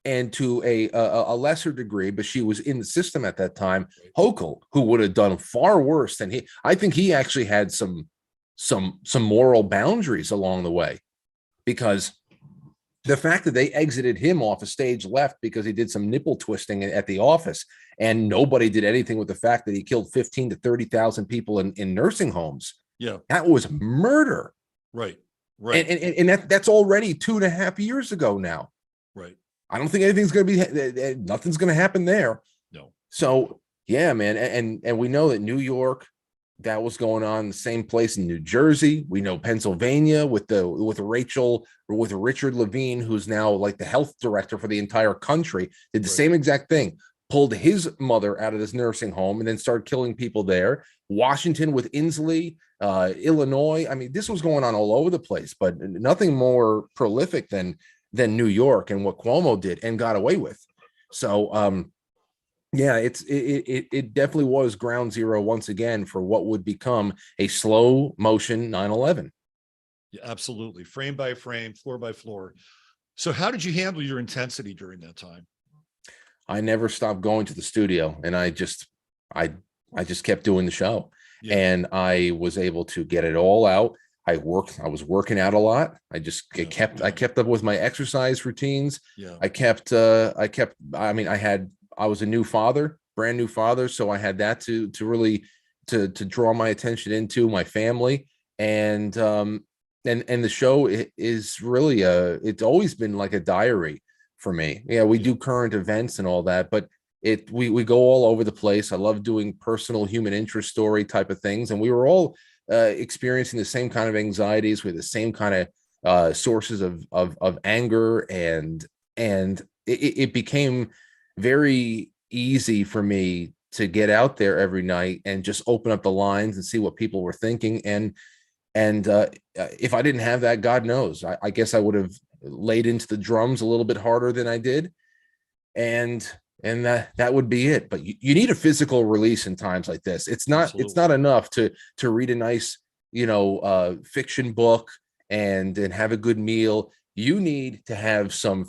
and to a lesser degree, but she was in the system at that time, Hochul, who would have done far worse than he. I think he actually had some moral boundaries along the way, because the fact that they exited him off a stage left because he did some nipple twisting at the office, and nobody did anything with the fact that he killed 15 to 30,000 people in nursing homes. Yeah, that was murder. Right. And that's already 2.5 years ago now. Right. I don't think anything's going to be, nothing's going to happen there. No. So yeah, man. And we know that New York, that was going on in the same place in New Jersey. We know Pennsylvania with Richard Levine, who's now like the health director for the entire country, did the same exact thing, pulled his mother out of this nursing home and then started killing people there. Washington with Inslee, Illinois. I mean, this was going on all over the place, but nothing more prolific than New York and what Cuomo did and got away with. So, yeah, it definitely was ground zero once again for what would become a slow motion 9/11. Yeah, absolutely. Frame by frame, floor by floor. So how did you handle your intensity during that time? I never stopped going to the studio, and I just kept doing the show. Yeah. And I was able to get it all out. I was working out a lot. I kept up with my exercise routines. Yeah. I was a new father, brand new father. So I had that to really draw my attention into my family. And the show is really it's always been like a diary for me. Yeah. We do current events and all that, but we go all over the place. I love doing personal human interest story type of things. And we were all experiencing the same kind of anxieties with the same kind of sources of anger, and it became very easy for me to get out there every night and just open up the lines and see what people were thinking. And if I didn't have that, God knows, I guess I would have laid into the drums a little bit harder than I did. And and that would be it. But you need a physical release in times like this. It's not Absolutely. enough to read a nice, fiction book and have a good meal. You need to have some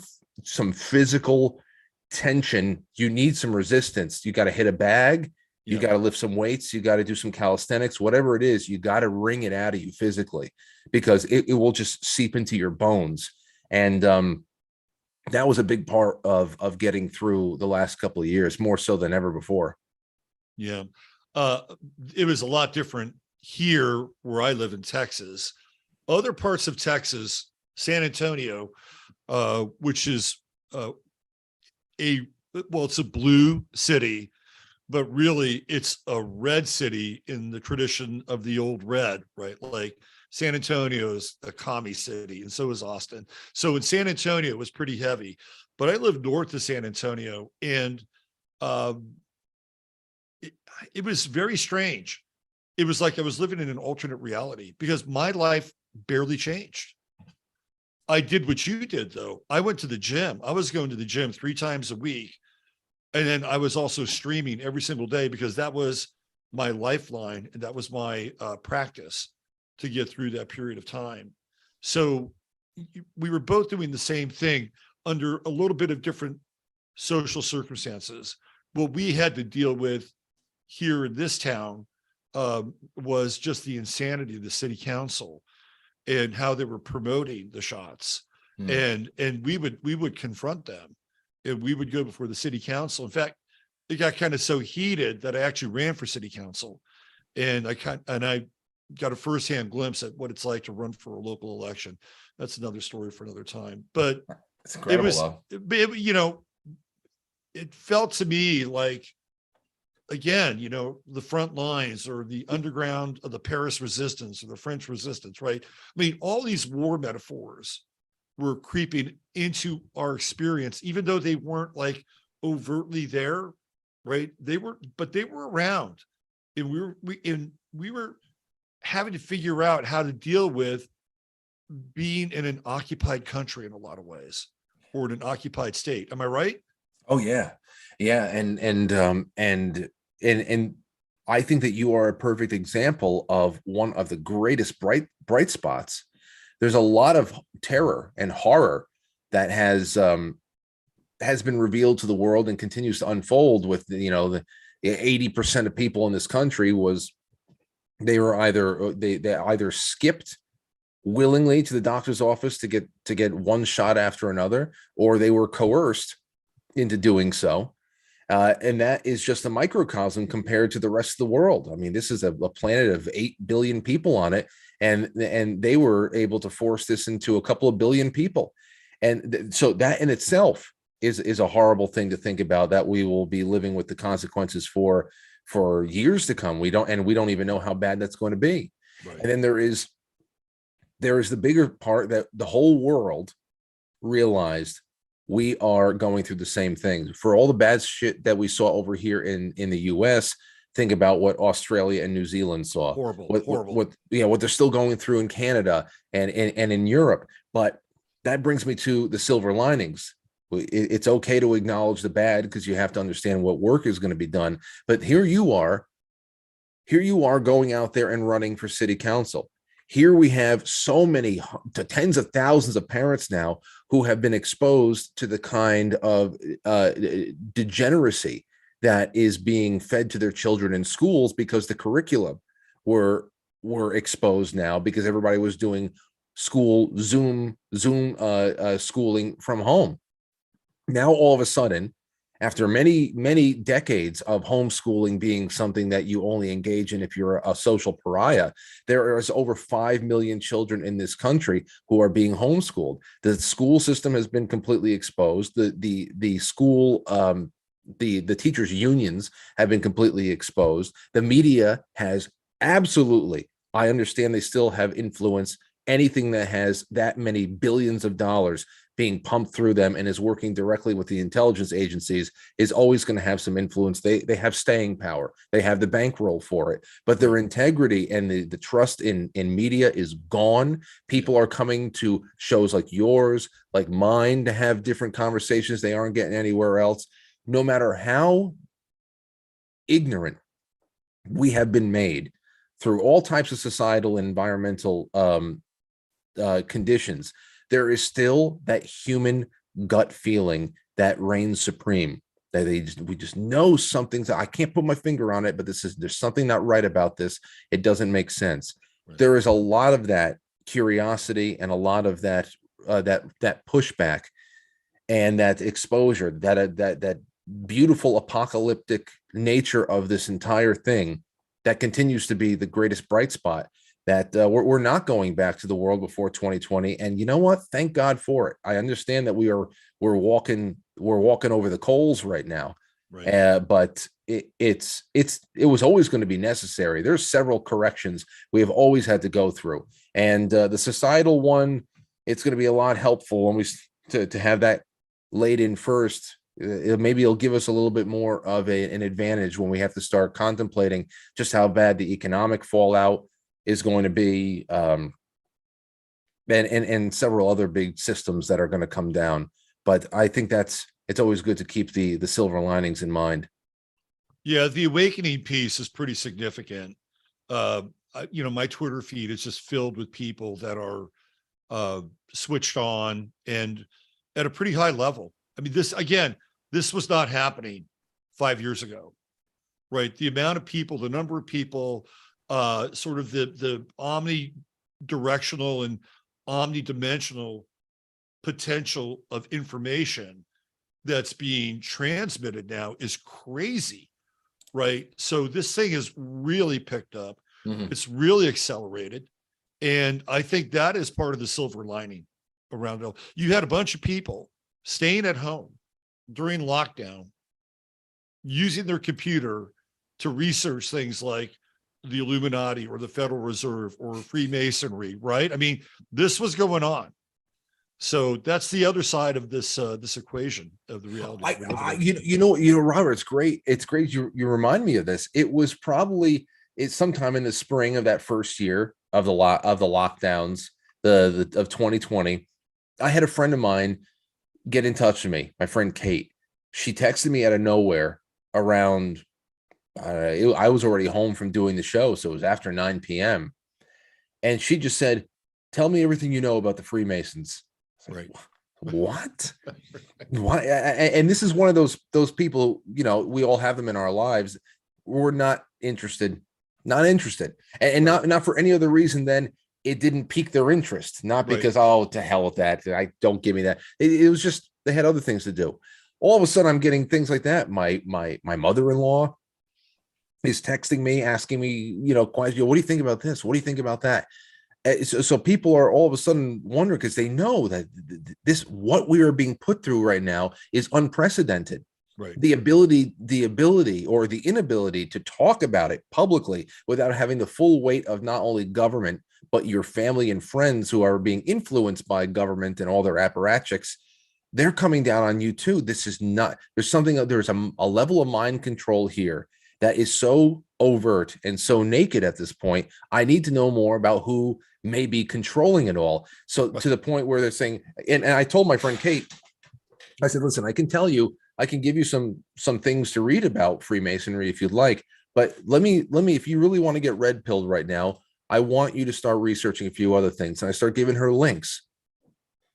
physical tension. You need some resistance. You got to hit a bag. You Yeah. got to lift some weights. You got to do some calisthenics, whatever it is. You got to wring it out of you physically, because it will just seep into your bones. And that was a big part of getting through the last couple of years, more so than ever before. Yeah. Uh, it was a lot different here where I live in Texas. Other parts of Texas, San Antonio, which is a well, it's a blue city, but really it's a red city in the tradition of the old red, right? Like San Antonio is a commie city, and so is Austin. So in San Antonio, it was pretty heavy. But I lived north of San Antonio, and um, it, it was very strange. It was like I was living in an alternate reality because my life barely changed. I did what you did, though. I went to the gym. I was going to the gym 3 times a week. And then I was also streaming every single day because that was my lifeline and that was my practice to get through that period of time. So we were both doing the same thing under a little bit of different social circumstances. What we had to deal with here in this town was just the insanity of the city council and how they were promoting the shots. And we would confront them, and we would go before the city council. In fact, it got kind of so heated that I actually ran for city council, and I got a firsthand glimpse at what it's like to run for a local election. That's another story for another time. But It's it incredible, was, though. it felt to me like, again, the front lines or the underground of the Paris resistance or the French resistance, right? I mean, all these war metaphors were creeping into our experience, even though they weren't like overtly there, right? But they were around, and we were having to figure out how to deal with being in an occupied country in a lot of ways, or in an occupied state. Am I right? Oh yeah, yeah, and I think that you are a perfect example of one of the greatest bright spots. There's a lot of terror and horror that has been revealed to the world and continues to unfold with the 80% of people in this country was they either skipped willingly to the doctor's office to get one shot after another, or they were coerced into doing so. And that is just a microcosm compared to the rest of the world. I mean, this is a planet of 8 billion people on it, and they were able to force this into a couple of billion people. And so that in itself is a horrible thing to think about, that we will be living with the consequences for years to come. We don't even know how bad that's going to be. Right. And then there is the bigger part that the whole world realized we are going through the same things. For all the bad shit that we saw over here in the US, think about what Australia and New Zealand saw. Horrible. What they're still going through in Canada and in Europe. But that brings me to the silver linings. It's okay to acknowledge the bad, because you have to understand what work is going to be done. But here you are going out there and running for city council. Here we have so many, to tens of thousands of parents now who have been exposed to the kind of degeneracy that is being fed to their children in schools, because the curriculum were exposed now, because everybody was doing Zoom schooling from home. Now, all of a sudden, after many decades of homeschooling being something that you only engage in if you're a social pariah, there is over 5 million children in this country who are being homeschooled. The school system has been completely exposed. The school the teachers unions have been completely exposed. The media has absolutely, I understand they still have influence. Anything that has that many billions of dollars being pumped through them and is working directly with the intelligence agencies is always going to have some influence. They have staying power. They have the bankroll for it, but their integrity and the trust in media is gone. People are coming to shows like yours, like mine, to have different conversations they aren't getting anywhere else. no matter how ignorant we have been made through all types of societal and environmental conditions, there is still that human gut feeling that reigns supreme. That we just know something. I can't put my finger on it, but there's something not right about this. It doesn't make sense. Right. There is a lot of that curiosity and a lot of that that pushback and that exposure, that beautiful apocalyptic nature of this entire thing that continues to be the greatest bright spot. That we're not going back to the world before 2020, and you know what? Thank God for it. I understand that we're walking over the coals right now, right. But it was always going to be necessary. There's several corrections we have always had to go through, and the societal one, it's going to be a lot helpful when we to have that laid in first. Maybe it'll give us a little bit more of an advantage when we have to start contemplating just how bad the economic fallout is going to be, and several other big systems that are going to come down. But I think it's always good to keep the silver linings in mind. Yeah, the awakening piece is pretty significant. My Twitter feed is just filled with people that are switched on and at a pretty high level. I mean, this was not happening 5 years ago, right? The amount of people, the number of people, sort of the omnidirectional and omnidimensional potential of information that's being transmitted now is crazy, right? So this thing has really picked up. Mm-hmm. It's really accelerated. And I think that is part of the silver lining around it. You had a bunch of people staying at home during lockdown, using their computer to research things like the Illuminati or the Federal Reserve or Freemasonry, right? I mean, this was going on. So that's the other side of this equation of the reality. Robert, it's great. It's great. You remind me of this. It's sometime in the spring of that first year of the lockdowns, of 2020. I had a friend of mine get in touch with me, my friend Kate. She texted me out of nowhere around, I was already home from doing the show, so it was after 9 p.m. And she just said, "Tell me everything you know about the Freemasons." Right. What? What? And this is one of those people, we all have them in our lives. We're not interested, and not for any other reason than it didn't pique their interest, not because, oh, to hell with that. Don't give me that. It was just, they had other things to do. All of a sudden I'm getting things like that. My mother-in-law is texting me, asking me, questions. What do you think about this? What do you think about that? So people are all of a sudden wondering, because they know that what we are being put through right now is unprecedented. Right. The ability or the inability to talk about it publicly without having the full weight of not only government, but your family and friends who are being influenced by government and all their apparatchiks, they're coming down on you too. This is not, there's a level of mind control here that is so overt and so naked at this point. I need to know more about who may be controlling it all. So to the point where they're saying, and I told my friend Kate, I said, listen, I can give you some things to read about Freemasonry if you'd like, but let me, if you really want to get red pilled right now, I want you to start researching a few other things. And I start giving her links,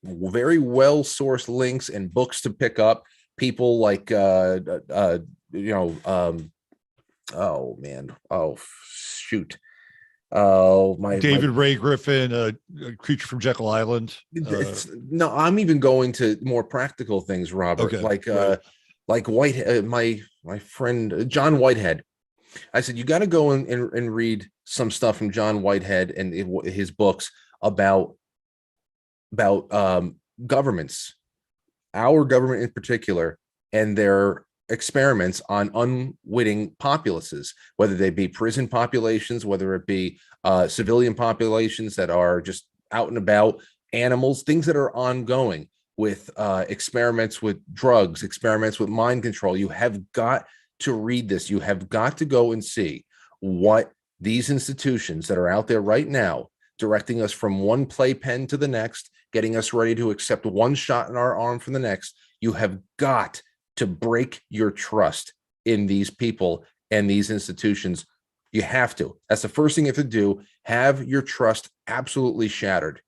very well sourced links and books to pick up. People like, oh man, oh shoot. Oh, David Ray Griffin, a Creature from Jekyll Island. No, I'm even going to more practical things, Robert. Okay, like Whitehead, my friend John Whitehead. I said, you got to go and read some stuff from John Whitehead and his books about governments, our government in particular, and their experiments on unwitting populaces, whether they be prison populations, whether it be civilian populations that are just out and about, animals, things that are ongoing with experiments with drugs, experiments with mind control. You have got to read this. You have got to go and see what these institutions that are out there right now, directing us from one playpen to the next, getting us ready to accept one shot in our arm from the next. You have got to break your trust in these people and these institutions. You have to. That's the first thing you have to do. Have your trust absolutely shattered.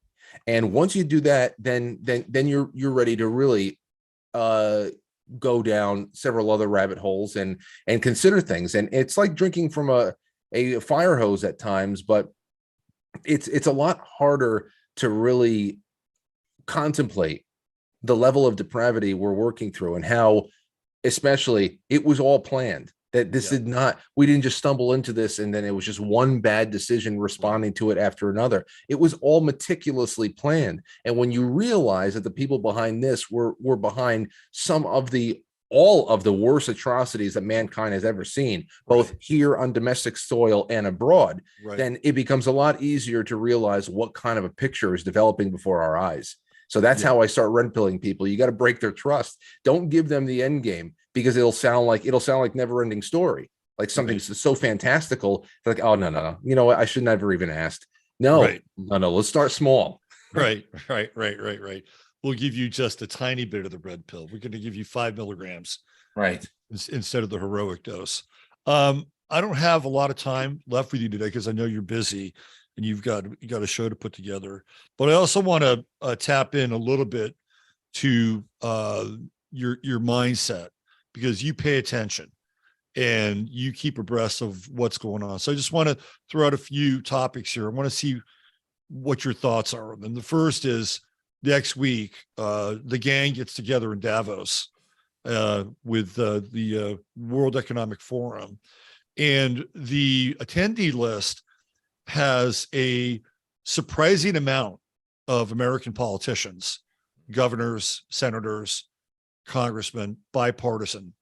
And once you do that, then you're ready to really go down several other rabbit holes and consider things. And it's like drinking from a fire hose at times, but it's a lot harder to really contemplate the level of depravity we're working through, and how, especially, it was all planned. That this did not, we didn't just stumble into this and then it was just one bad decision responding to it after another. It was all meticulously planned. And when you realize that the people behind this were behind all of the worst atrocities that mankind has ever seen, both here on domestic soil and abroad, then it becomes a lot easier to realize what kind of a picture is developing before our eyes. So that's how I start red pilling people. You got to break their trust. Don't give them the end game, because it'll sound like never ending story, like something so fantastical. They're like, oh no, you know what? I should never even asked. No. Let's start small. Right. We'll give you just a tiny bit of the red pill. We're going to give you 5 milligrams, instead of the heroic dose. I don't have a lot of time left with you today because I know you're busy and you got a show to put together. But I also want to tap in a little bit to your mindset, because you pay attention and you keep abreast of what's going on. So I just want to throw out a few topics here. I want to see what your thoughts are. And the first is, next week, the gang gets together in Davos with the World Economic Forum, and the attendee list has a surprising amount of American politicians, governors, senators, congressmen, bipartisan.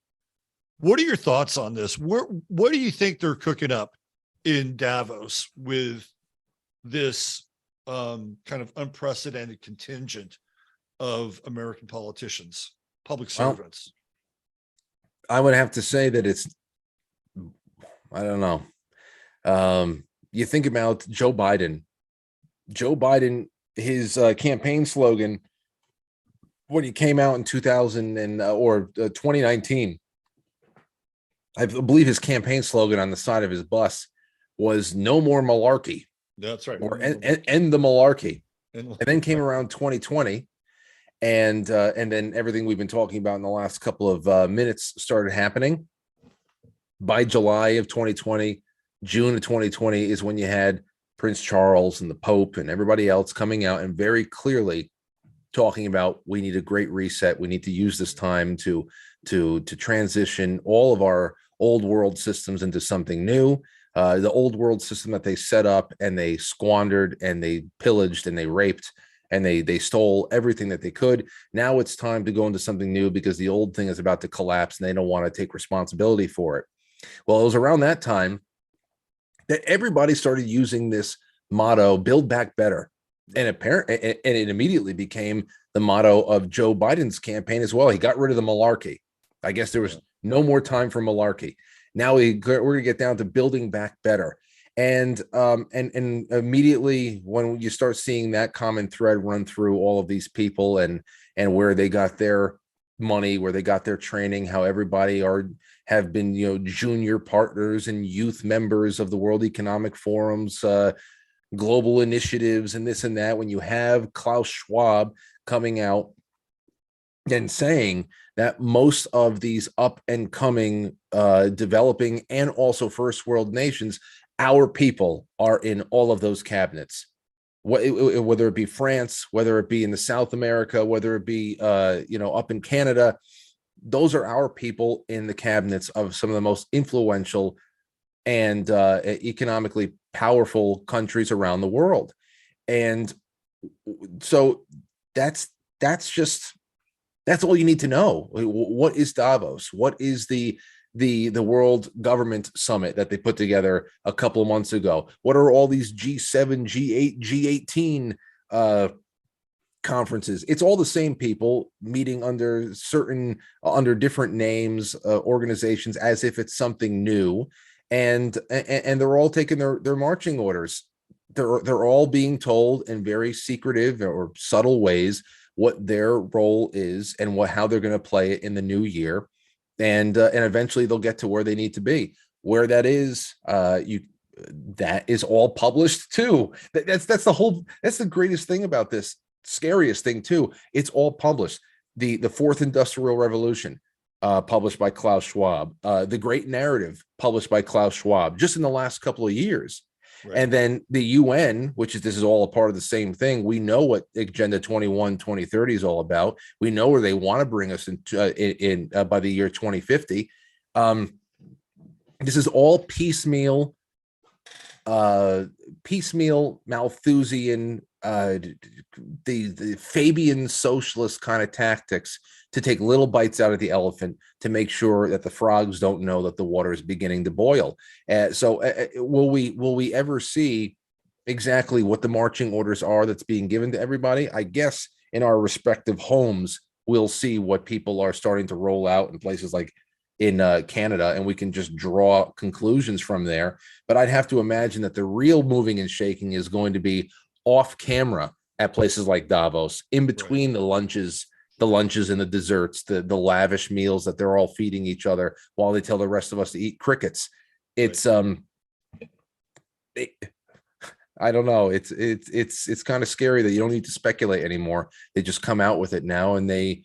What are your thoughts on this? What do you think they're cooking up in Davos with this kind of unprecedented contingent of American politicians, public servants? I would have to say that I don't know. You think about Joe Biden, his campaign slogan when he came out in 2019, I believe his campaign slogan on the side of his bus was "No more malarkey." That's right. Or end the malarkey. And then came around 2020, and then everything we've been talking about in the last couple of minutes started happening. By July of 2020, June of 2020 is when you had Prince Charles and the Pope and everybody else coming out and very clearly talking about, we need a great reset. We need to use this time to transition all of our old world systems into something new. The old world system that they set up and they squandered and they pillaged and they raped and they stole everything that they could. Now it's time to go into something new, because the old thing is about to collapse and they don't want to take responsibility for it. Well, it was around that time that everybody started using this motto, "Build Back Better." And it immediately became the motto of Joe Biden's campaign as well. He got rid of the malarkey. I guess there was no more time for malarkey. Now we're going to get down to building back better. And immediately when you start seeing that common thread run through all of these people and where they got their money, where they got their training, how everybody have been, junior partners and youth members of the World Economic Forum's global initiatives and this and that, when you have Klaus Schwab coming out and saying that most of these up and coming developing and also first world nations, our people are in all of those cabinets, whether it be France, whether it be in the South America, whether it be up in Canada, those are our people in the cabinets of some of the most influential and economically powerful countries around the world. And so that's all you need to know. What is Davos? What is the World Government Summit that they put together a couple of months ago? What are all these G7, G8, G18 conferences? It's all the same people meeting under different names, organizations, as if it's something new. And they're all taking their marching orders. They're all being told in very secretive or subtle ways what their role is and how they're going to play it in the new year. and eventually they'll get to where they need to be. Where that is, that is all published too. That's the greatest thing about this, scariest thing too. It's all published. The fourth industrial revolution, published by Klaus Schwab, the Great Narrative, published by Klaus Schwab, just in the last couple of years. Right. And then the UN, this is all a part of the same thing. We know what Agenda 2030 is all about. We know where they want to bring us in by the year 2050. This is all piecemeal Malthusian, the Fabian socialist kind of tactics to take little bites out of the elephant to make sure that the frogs don't know that the water is beginning to boil. So will we ever see exactly what the marching orders are that's being given to everybody? I guess in our respective homes, we'll see what people are starting to roll out in places like in Canada, and we can just draw conclusions from there. But I'd have to imagine that the real moving and shaking is going to be off camera at places like Davos, in between the lunches and the desserts, the lavish meals that they're all feeding each other while they tell the rest of us to eat crickets. It's I don't know. It's kind of scary that you don't need to speculate anymore. They just come out with it now, and they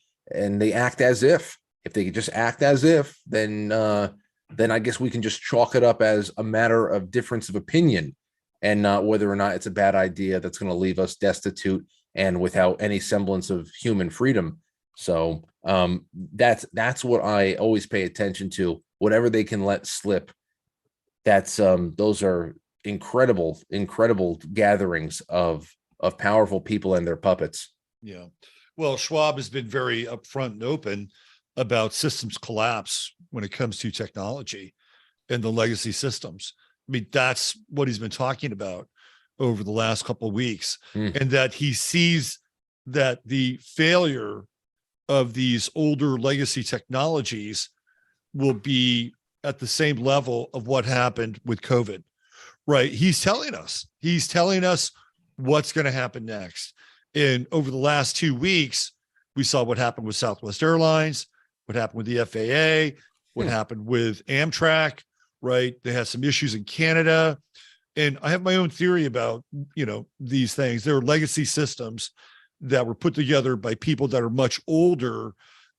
act as if. If they could just act as if, then I guess we can just chalk it up as a matter of difference of opinion, and not whether or not it's a bad idea that's going to leave us destitute and without any semblance of human freedom. So that's what I always pay attention to. Whatever they can let slip, those are incredible gatherings of powerful people and their puppets. Yeah. Well, Schwab has been very upfront and open about systems collapse when it comes to technology and the legacy systems. I mean, that's what he's been talking about over the last couple of weeks, and that he sees that the failure of these older legacy technologies will be at the same level of what happened with COVID, right? He's telling us what's going to happen next. And over the last 2 weeks, we saw what happened with Southwest Airlines, what happened with the FAA, what happened with Amtrak, right? They had some issues in Canada. And I have my own theory about, these things. There are legacy systems that were put together by people that are much older,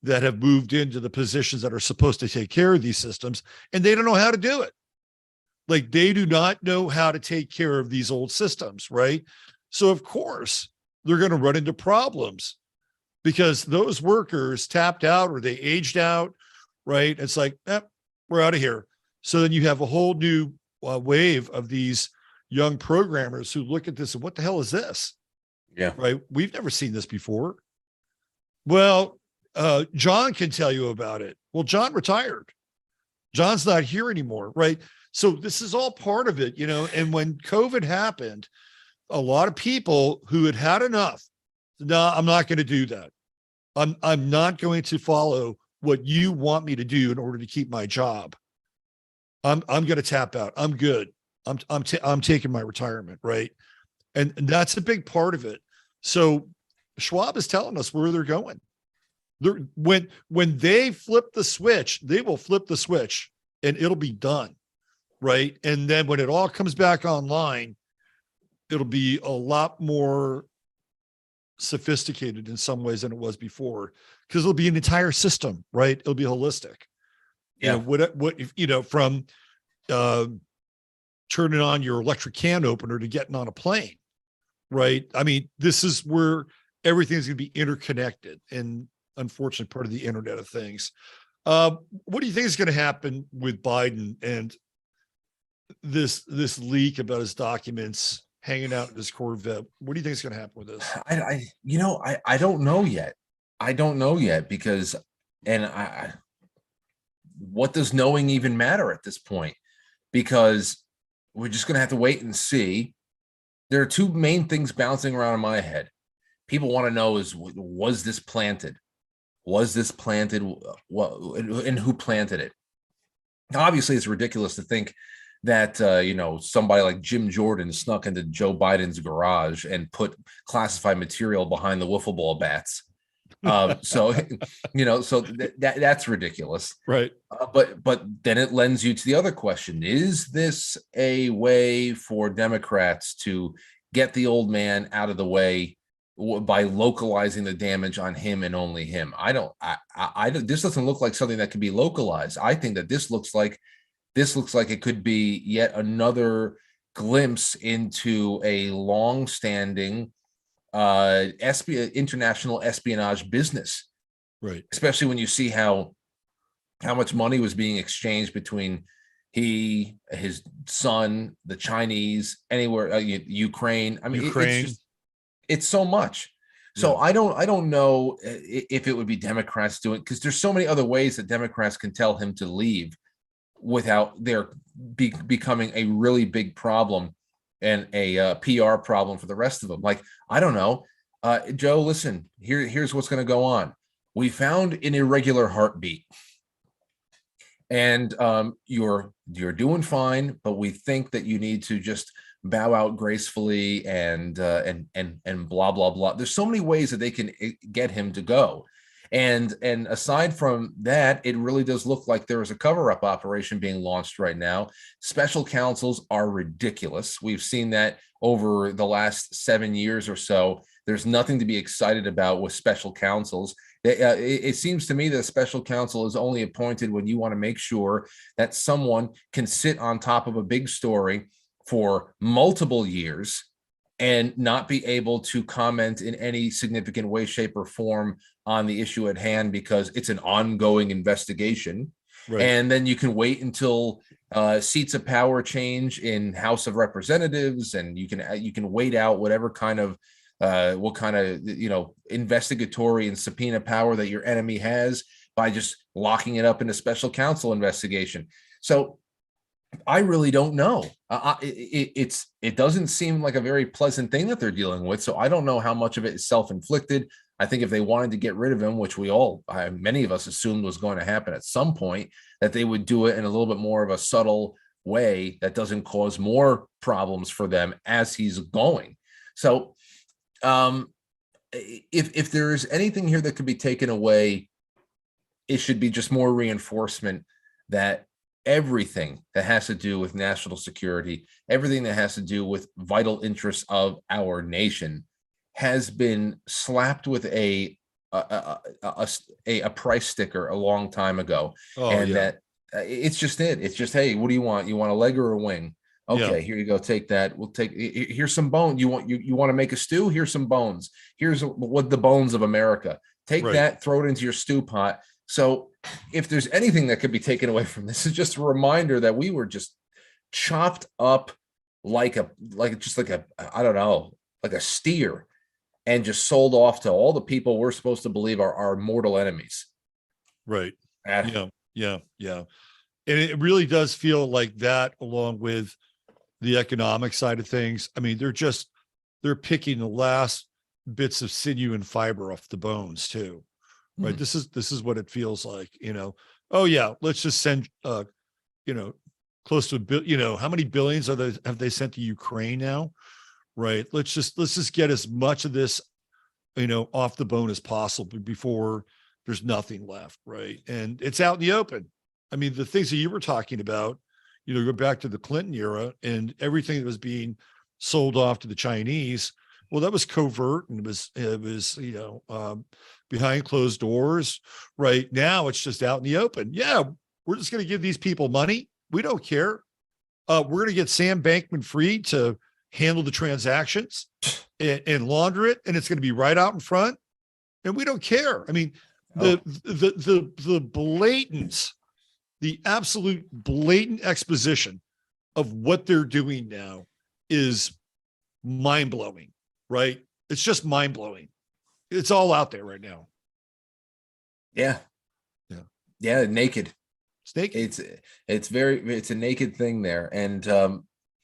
that have moved into the positions that are supposed to take care of these systems, and they don't know how to do it. Like, they do not know how to take care of these old systems, right? So of course they're going to run into problems, because those workers tapped out or they aged out, right? It's like, we're out of here. So then you have a whole new wave of these young programmers who look at this and, what the hell is this? Yeah. Right. We've never seen this before. Well, John can tell you about it. Well, John retired. John's not here anymore. Right. So this is all part of it, and when COVID happened, a lot of people who had had enough, no, I'm not going to do that. I'm not going to follow what you want me to do in order to keep my job. I'm going to tap out. I'm good. I'm taking my retirement, right? And that's a big part of it. So Schwab is telling us where they're going. When they flip the switch, they will flip the switch and it'll be done, right? And then when it all comes back online, it'll be a lot more sophisticated in some ways than it was before, because it'll be an entire system, right? It'll be holistic. Yeah. From turning on your electric can opener to getting on a plane, right? I mean, this is where everything's going to be interconnected, and unfortunately part of the Internet of Things. What do you think is going to happen with Biden and this leak about his documents hanging out in his Corvette? What do you think is going to happen with this? I don't know yet. I don't know yet, because, what does knowing even matter at this point? Because we're just going to have to wait and see. There are two main things bouncing around in my head. People want to know was this planted? Was this planted? And who planted it? Obviously, it's ridiculous to think that, somebody like Jim Jordan snuck into Joe Biden's garage and put classified material behind the wiffle ball bats. So so that's ridiculous. Right. But then it lends you to the other question: is this a way for Democrats to get the old man out of the way by localizing the damage on him and only him? I don't. This doesn't look like something that can be localized. I think that this looks like it could be yet another glimpse into a long-standing international espionage business, Right. especially when you see how much money was being exchanged between his son, the Chinese, anywhere, Ukraine. I mean, Ukraine. it's so much. So Yeah. I don't know if it would be Democrats doing, because there's so many other ways that Democrats can tell him to leave without there becoming a really big problem and a PR problem for the rest of them. Like, I don't know. Joe, listen, here's what's going to go on. We found an irregular heartbeat, and you're doing fine, but we think that you need to just bow out gracefully and blah blah blah. There's so many ways that they can get him to go. And aside from that, it really does look like there is a cover-up operation being launched right now. Special counsels are ridiculous. We've seen that over the last 7 years or so. There's nothing to be excited about with special counsels. It seems to me that a special counsel is only appointed when you want to make sure that someone can sit on top of a big story for multiple years and not be able to comment in any significant way, shape, or form on the issue at hand because it's an ongoing investigation. Right. And then you can wait until seats of power change in House of Representatives, and you can wait out whatever kind of investigatory and subpoena power that your enemy has by just locking it up in a special counsel investigation. So I really don't know. It doesn't seem like a very pleasant thing that they're dealing with. So I don't know how much of it is self-inflicted. I think if they wanted to get rid of him, which many of us assumed was going to happen at some point, that they would do it in a little bit more of a subtle way that doesn't cause more problems for them as he's going. So if there is anything here that could be taken away, it should be just more reinforcement that everything that has to do with national security, everything that has to do with vital interests of our nation has been slapped with a price sticker a long time ago. That it's just, hey, what do you want? You want a leg or a wing? Okay, here you go. Take that. We'll take, here's some bone. You want to make a stew? Here's some bones. Here's what the bones of America. Take that, throw it into your stew pot. So if there's anything that could be taken away from this, it's just a reminder that we were just chopped up like a steer and just sold off to all the people we're supposed to believe are our mortal enemies. Right. Yeah. And it really does feel like that, along with the economic side of things. I mean, they're picking the last bits of sinew and fiber off the bones too. Right. Mm-hmm. This is what it feels like, oh yeah, let's just send, close to how many billions have they sent to Ukraine now? Right. Let's just get as much of this, off the bone as possible before there's nothing left. Right. And it's out in the open. I mean, the things that you were talking about, go back to the Clinton era and everything that was being sold off to the Chinese. Well, that was covert, and it was behind closed doors. Right now, it's just out in the open. Yeah, we're just going to give these people money. We don't care. We're going to get Sam Bankman-Fried to handle the transactions and launder it, and it's going to be right out in front. And we don't care. I mean, the absolute blatant exposition of what they're doing now is mind-blowing. Right? It's just mind-blowing. It's all out there right now. Yeah. Naked. It's naked. It's a naked thing there. And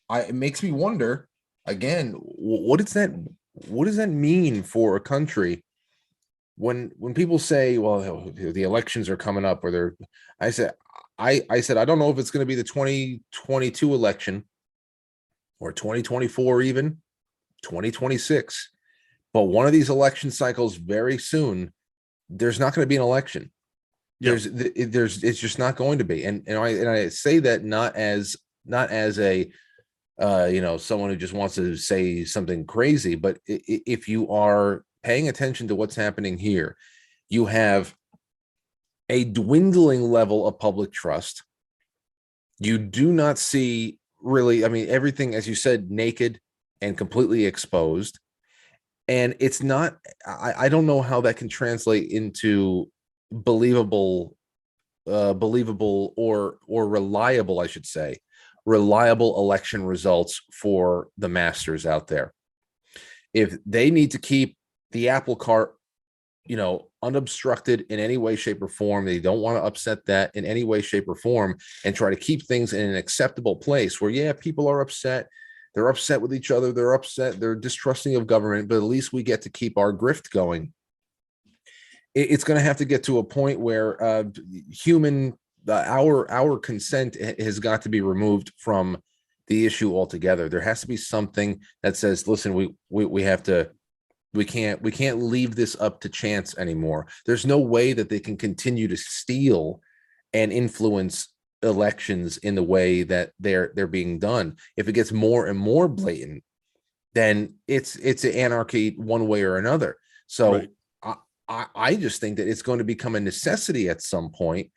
it makes me wonder again, what does that mean for a country when people say, well, the elections are coming up, or I said I don't know if it's going to be the 2022 election or 2024, even 2026, but one of these election cycles very soon, there's not going to be an election. Yeah. It's just not going to be. And I say that not as a someone who just wants to say something crazy, but if you are paying attention to what's happening here, you have a dwindling level of public trust. You do not see really, I mean, everything, as you said, naked and completely exposed. And it's not, I don't know how that can translate into believable or reliable, I should say, reliable election results for the masters out there. If they need to keep the apple cart, unobstructed in any way, shape, or form, they don't want to upset that in any way, shape, or form, and try to keep things in an acceptable place where, yeah, people are upset. They're upset with each other. They're upset. They're distrusting of government, but at least we get to keep our grift going. It's going to have to get to a point where our consent has got to be removed from the issue altogether. There has to be something that says, listen, we can't leave this up to chance anymore. There's no way that they can continue to steal and influence elections in the way that they're being done. If it gets more and more blatant, then it's anarchy one way or another. So right. I just think that it's going to become a necessity at some point,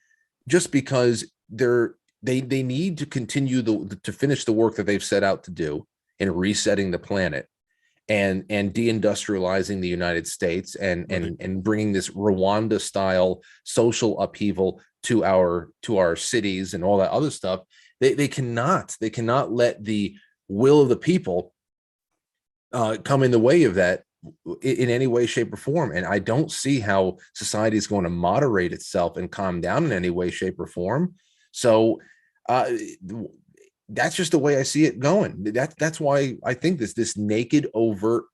just because they need to continue to finish the work that they've set out to do in resetting the planet and deindustrializing the United States and bringing this Rwanda style social upheaval to our cities and all that other stuff. They cannot let the will of the people come in the way of that in any way, shape, or form. And I don't see how society is going to moderate itself and calm down in any way, shape, or form. So that's just the way I see it going. That's why I think this naked, overt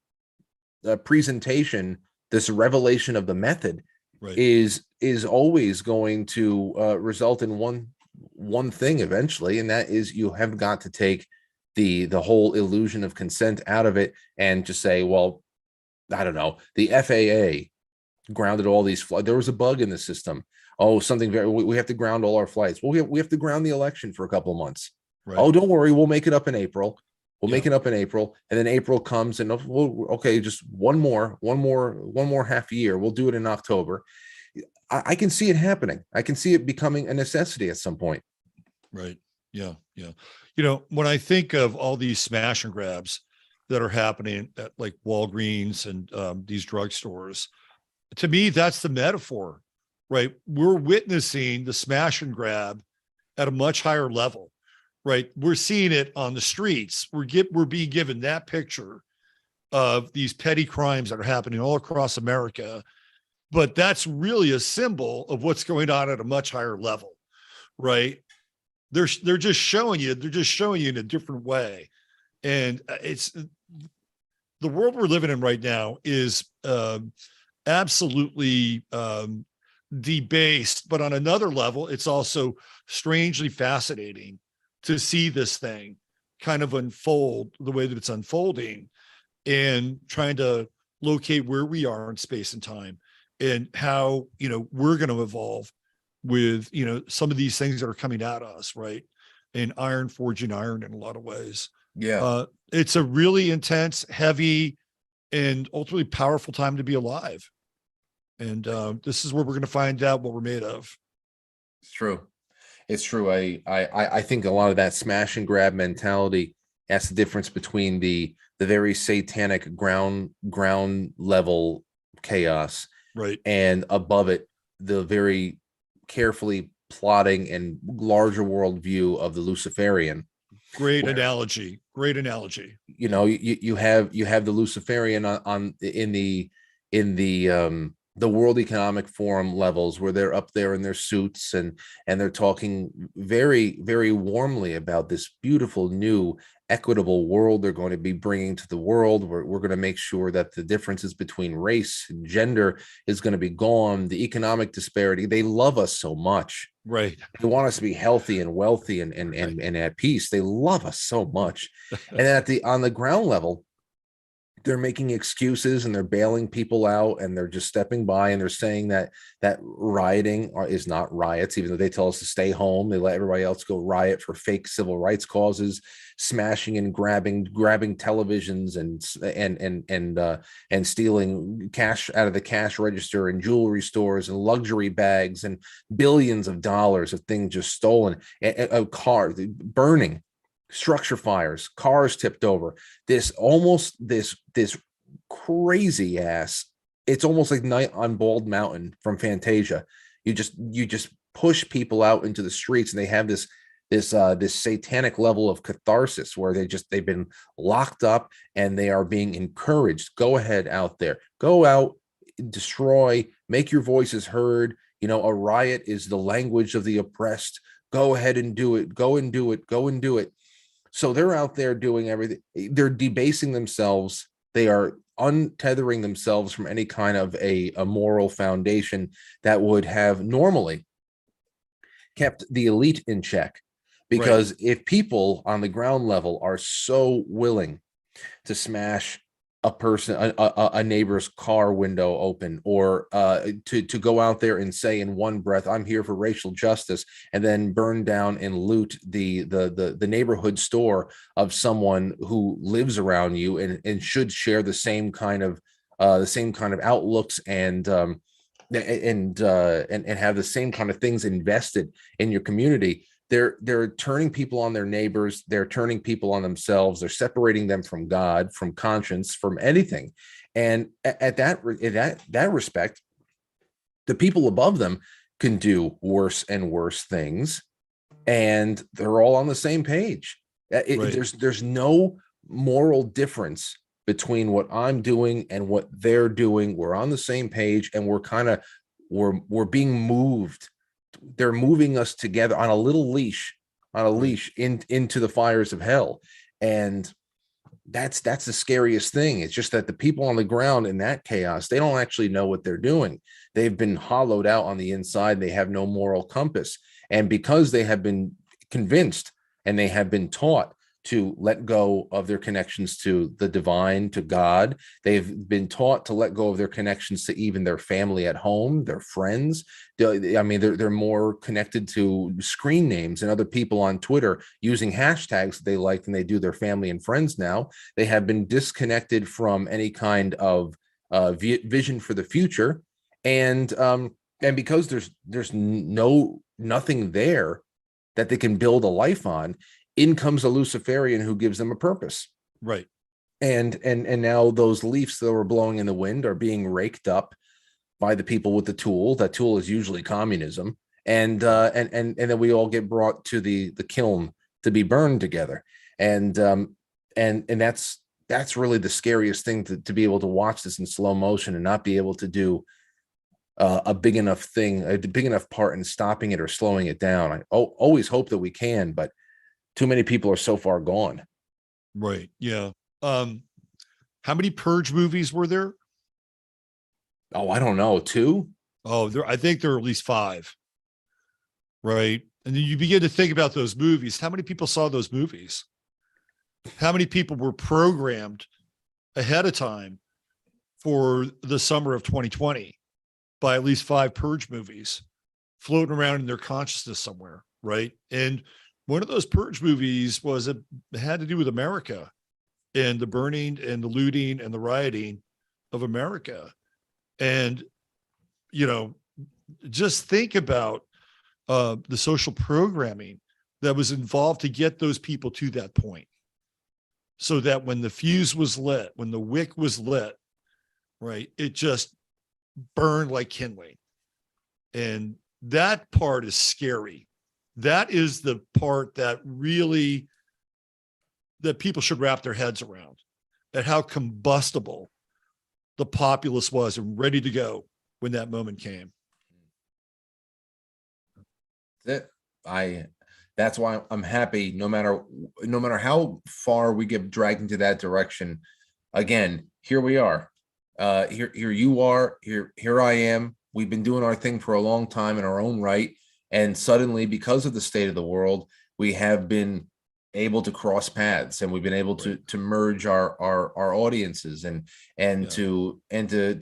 presentation, this revelation of the method, right, is always going to result in one thing eventually, and that is you have got to take the whole illusion of consent out of it and just say, well, I don't know, the FAA grounded all these flights. There was a bug in the system. Oh, we have to ground all our flights. Well, we have to ground the election for a couple of months. Right. Oh, don't worry, we'll make it up in April. Make it up in April, and then April comes, and okay, just one more half year. We'll do it in October. I can see it happening. I can see it becoming a necessity at some point. Right. Yeah. Yeah. When I think of all these smash and grabs that are happening at like Walgreens and these drugstores, to me, that's the metaphor, right? We're witnessing the smash and grab at a much higher level, right? We're seeing it on the streets. We're being given that picture of these petty crimes that are happening all across America, but that's really a symbol of what's going on at a much higher level, right? They're just showing you in a different way. And it's the world we're living in right now is absolutely debased, but on another level, it's also strangely fascinating to see this thing kind of unfold the way that it's unfolding and trying to locate where we are in space and time and how, we're going to evolve with, some of these things that are coming at us, right? And iron forging iron in a lot of ways. Yeah. It's a really intense, heavy, and ultimately powerful time to be alive. And this is where we're going to find out what we're made of. It's true. It's true. I think a lot of that smash and grab mentality, that's the difference between the very satanic ground level chaos, right, and above it, the very carefully plotting and larger world view of the Luciferian. Great analogy. You have the Luciferian in the World Economic Forum levels, where they're up there in their suits and they're talking very, very warmly about this beautiful new equitable world they're going to be bringing to the world. We're going to make sure that the differences between race and gender is going to be gone. The economic disparity, they love us so much. Right. They want us to be healthy and wealthy and at peace. They love us so much. And on the ground level, they're making excuses and they're bailing people out, and they're just stepping by, and they're saying that rioting is not riots, even though they tell us to stay home. They let everybody else go riot for fake civil rights causes, smashing and grabbing televisions and stealing cash out of the cash register and jewelry stores and luxury bags, and billions of dollars of things just stolen. A car burning, structure fires, cars tipped over. This crazy ass. It's almost like Night on Bald Mountain from Fantasia. You just push people out into the streets, and they have this satanic level of catharsis where they've been locked up, and they are being encouraged. Go ahead out there, go out, destroy, make your voices heard. A riot is the language of the oppressed. Go ahead and do it. Go and do it. Go and do it. So they're out there doing everything. They're debasing themselves. They are untethering themselves from any kind of a moral foundation that would have normally kept the elite in check. Because if people on the ground level are so willing to smash a neighbor's car window open, or to go out there and say in one breath, I'm here for racial justice, and then burn down and loot the neighborhood store of someone who lives around you and should share the same kind of outlooks and have the same kind of things invested in your community. They're turning people on their neighbors. They're turning people on themselves. They're separating them from God, from conscience, from anything. And at that respect, the people above them can do worse and worse things, and they're all on the same page. There's no moral difference between what I'm doing and what they're doing. We're on the same page, and we're being moved. They're moving us together on a little leash, into the fires of hell. And that's the scariest thing. It's just that the people on the ground in that chaos, they don't actually know what they're doing. They've been hollowed out on the inside. They have no moral compass. And because they have been convinced and they have been taught to let go of their connections to the divine, to God, they've been taught to let go of their connections to even their family at home, their friends. They're more connected to screen names and other people on Twitter using hashtags that they like than they do their family and friends now. They have been disconnected from any kind of vision for the future, and because there's nothing there that they can build a life on, in comes a Luciferian who gives them a purpose. Right. And now those leaves that were blowing in the wind are being raked up by the people with the tool. That tool is usually communism. And then we all get brought to the kiln to be burned together. And that's really the scariest thing, to be able to watch this in slow motion and not be able to do a big enough part in stopping it or slowing it down. I always hope that we can, but too many people are so far gone. Right. Yeah. How many Purge movies were there? Oh, I don't know. 2? Oh, I think there are at least 5. Right. And then you begin to think about those movies. How many people saw those movies? How many people were programmed ahead of time for the summer of 2020 by at least 5 Purge movies floating around in their consciousness somewhere? Right. And one of those Purge movies had to do with America and the burning and the looting and the rioting of America. And, just think about the social programming that was involved to get those people to that point, so that when the fuse was lit, when the wick was lit, right, it just burned like kindling. And that part is scary. That is the part that people should wrap their heads around, at how combustible the populace was and ready to go when that moment came. That's why I'm happy, no matter how far we get dragged into that direction. Again, here we are. Here you are. Here I am. We've been doing our thing for a long time in our own right. And suddenly, because of the state of the world, we have been able to cross paths, and we've been able to merge our audiences and to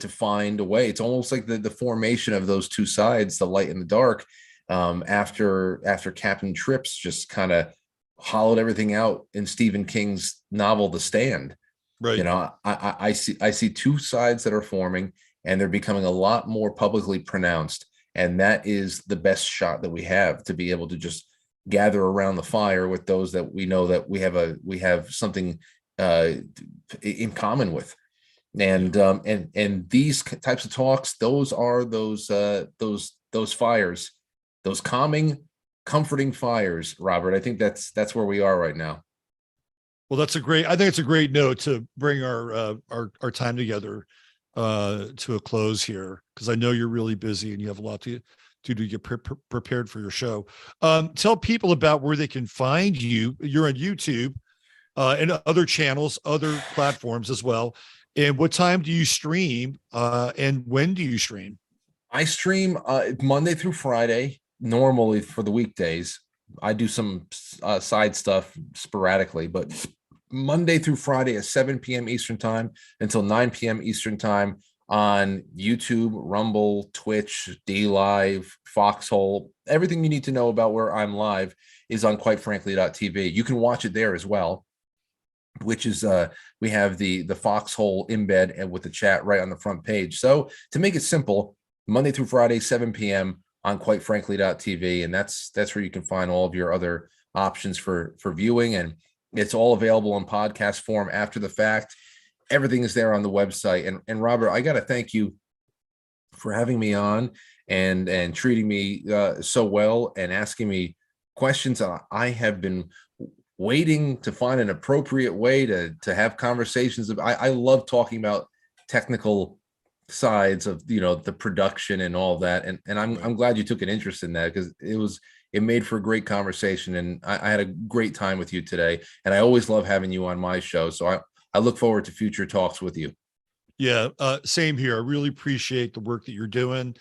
find a way. It's almost like the formation of those two sides, the light and the dark, after Captain Trips just kind of hollowed everything out in Stephen King's novel The Stand. Right. You know, I see two sides that are forming, and they're becoming a lot more publicly pronounced, and that is the best shot that we have, to be able to just gather around the fire with those that we know that we have something in common with. And and these types of talks, those are those fires, those calming, comforting fires, Robert. I think that's where we are right now. Well, I think it's a great note to bring our time together to a close here, because I know you're really busy and you have a lot to get prepared for your show. Tell people about where they can find you. You're on YouTube and other channels, other platforms as well. And what time do you stream? And when do you stream? I stream Monday through Friday, normally for the weekdays. I do some side stuff sporadically, but Monday through Friday at 7 p.m. Eastern time until 9 p.m. Eastern time on YouTube, Rumble, Twitch, DLive, Foxhole. Everything you need to know about where I'm live is on quitefrankly.tv. You can watch it there as well, which is we have the Foxhole embed and with the chat right on the front page. So to make it simple, Monday through Friday, 7 p.m. on quitefrankly.tv, and that's where you can find all of your other options for viewing, and it's all available in podcast form after the fact. Everything is there on the website. And Robert, I got to thank you for having me on and treating me so well and asking me questions. I have been waiting to find an appropriate way to have conversations. I love talking about technical sides of, you know, the production and all that. And I'm glad you took an interest in that, because it made for a great conversation, and I had a great time with you today. And I always love having you on my show. So I look forward to future talks with you. Yeah, same here. I really appreciate the work that you're doing.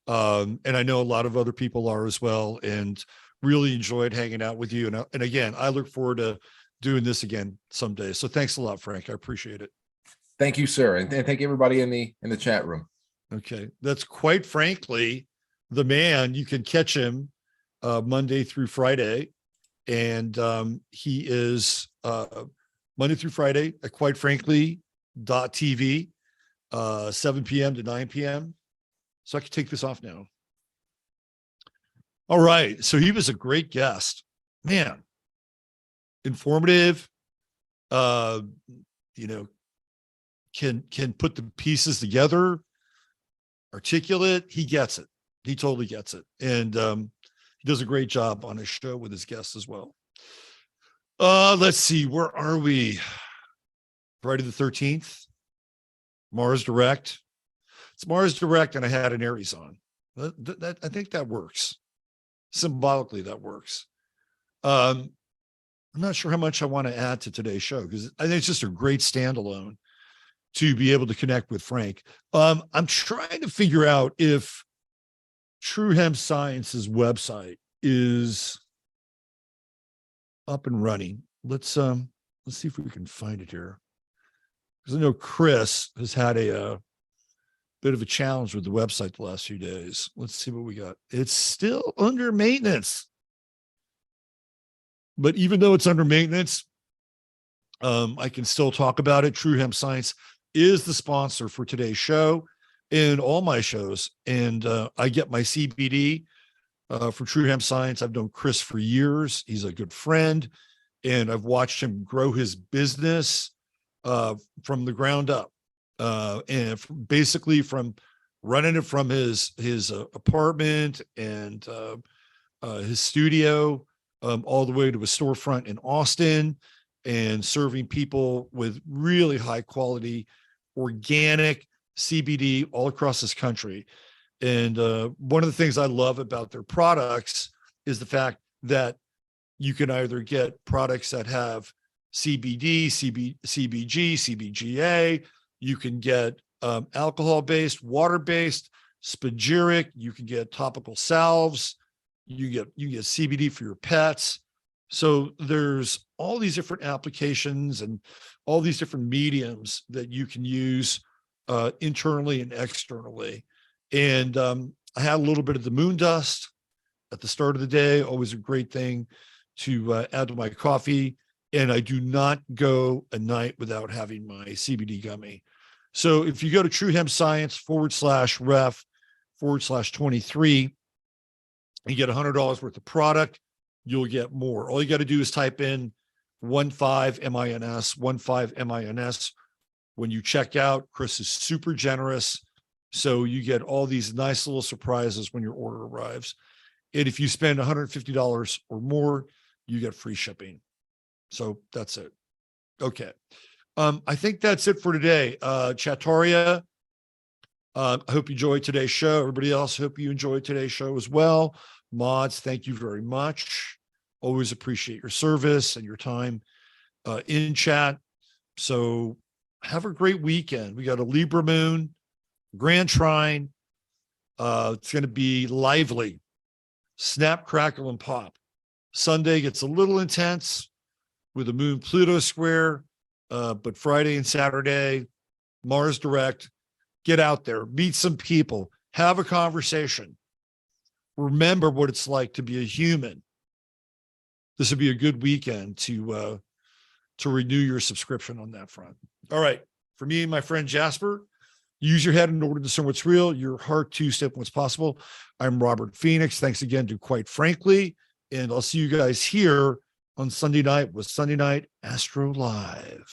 And I know a lot of other people are as well, and really enjoyed hanging out with you. And again, I look forward to doing this again someday. So thanks a lot, Frank. I appreciate it. Thank you, sir. And thank everybody in the chat room. Okay. That's Quite Frankly the man. You can catch him Monday through Friday. And he is Monday through Friday at quitefrankly.tv, 7 p.m. to 9 p.m. So I can take this off now. All right. So he was a great guest, man. Informative, you know, can put the pieces together, articulate. He gets it. He totally gets it. And he does a great job on his show with his guests as well. Let's see, where are we? Friday the 13th, Mars Direct. It's Mars Direct, and I had an Aries on. That I think that works. Symbolically, that works. I'm not sure how much I want to add to today's show, because I think it's just a great standalone to be able to connect with Frank. I'm trying to figure out if True Hemp Science's website is up and running. Let's see if we can find it here, because I know Chris has had a bit of a challenge with the website the last few days. Let's see what we got. It's still under maintenance, but even though it's under maintenance, I can still talk about it. True Hemp Science is the sponsor for today's show and all my shows, and I get my CBD for True Hemp Science. I've known Chris for years. He's a good friend, and I've watched him grow his business from the ground up, and basically from running it from his apartment and his studio all the way to a storefront in Austin, and serving people with really high quality organic CBD all across this country. And one of the things I love about their products is the fact that you can either get products that have CBD, CBG, CBGA. You can get alcohol-based, water-based, spagyric. You can get topical salves. You get CBD for your pets. So there's all these different applications and all these different mediums that you can use internally and externally. And I had a little bit of the moon dust at the start of the day, always a great thing to add to my coffee. And I do not go a night without having my CBD gummy. So if you go to True Hemp Science /ref/23, you get $100 worth of product, you'll get more. All you got to do is type in 15MINS. When you check out. Chris is super generous. So you get all these nice little surprises when your order arrives. And if you spend $150 or more, you get free shipping. So that's it. Okay. I think that's it for today. Chataria, I hope you enjoyed today's show. Everybody else, hope you enjoyed today's show as well. Mods, thank you very much. Always appreciate your service and your time in chat. So have a great weekend. We got a Libra moon, Grand Trine. It's going to be lively. Snap, crackle, and pop. Sunday gets a little intense with the moon Pluto square, but Friday and Saturday, Mars direct. Get out there, meet some people, have a conversation. Remember what it's like to be a human. This would be a good weekend to renew your subscription on that front. All right. For me and my friend Jasper, use your head in order to discern what's real, your heart to step what's possible. I'm Robert Phoenix. Thanks again to Quite Frankly. And I'll see you guys here on Sunday night with Sunday Night Astro Live.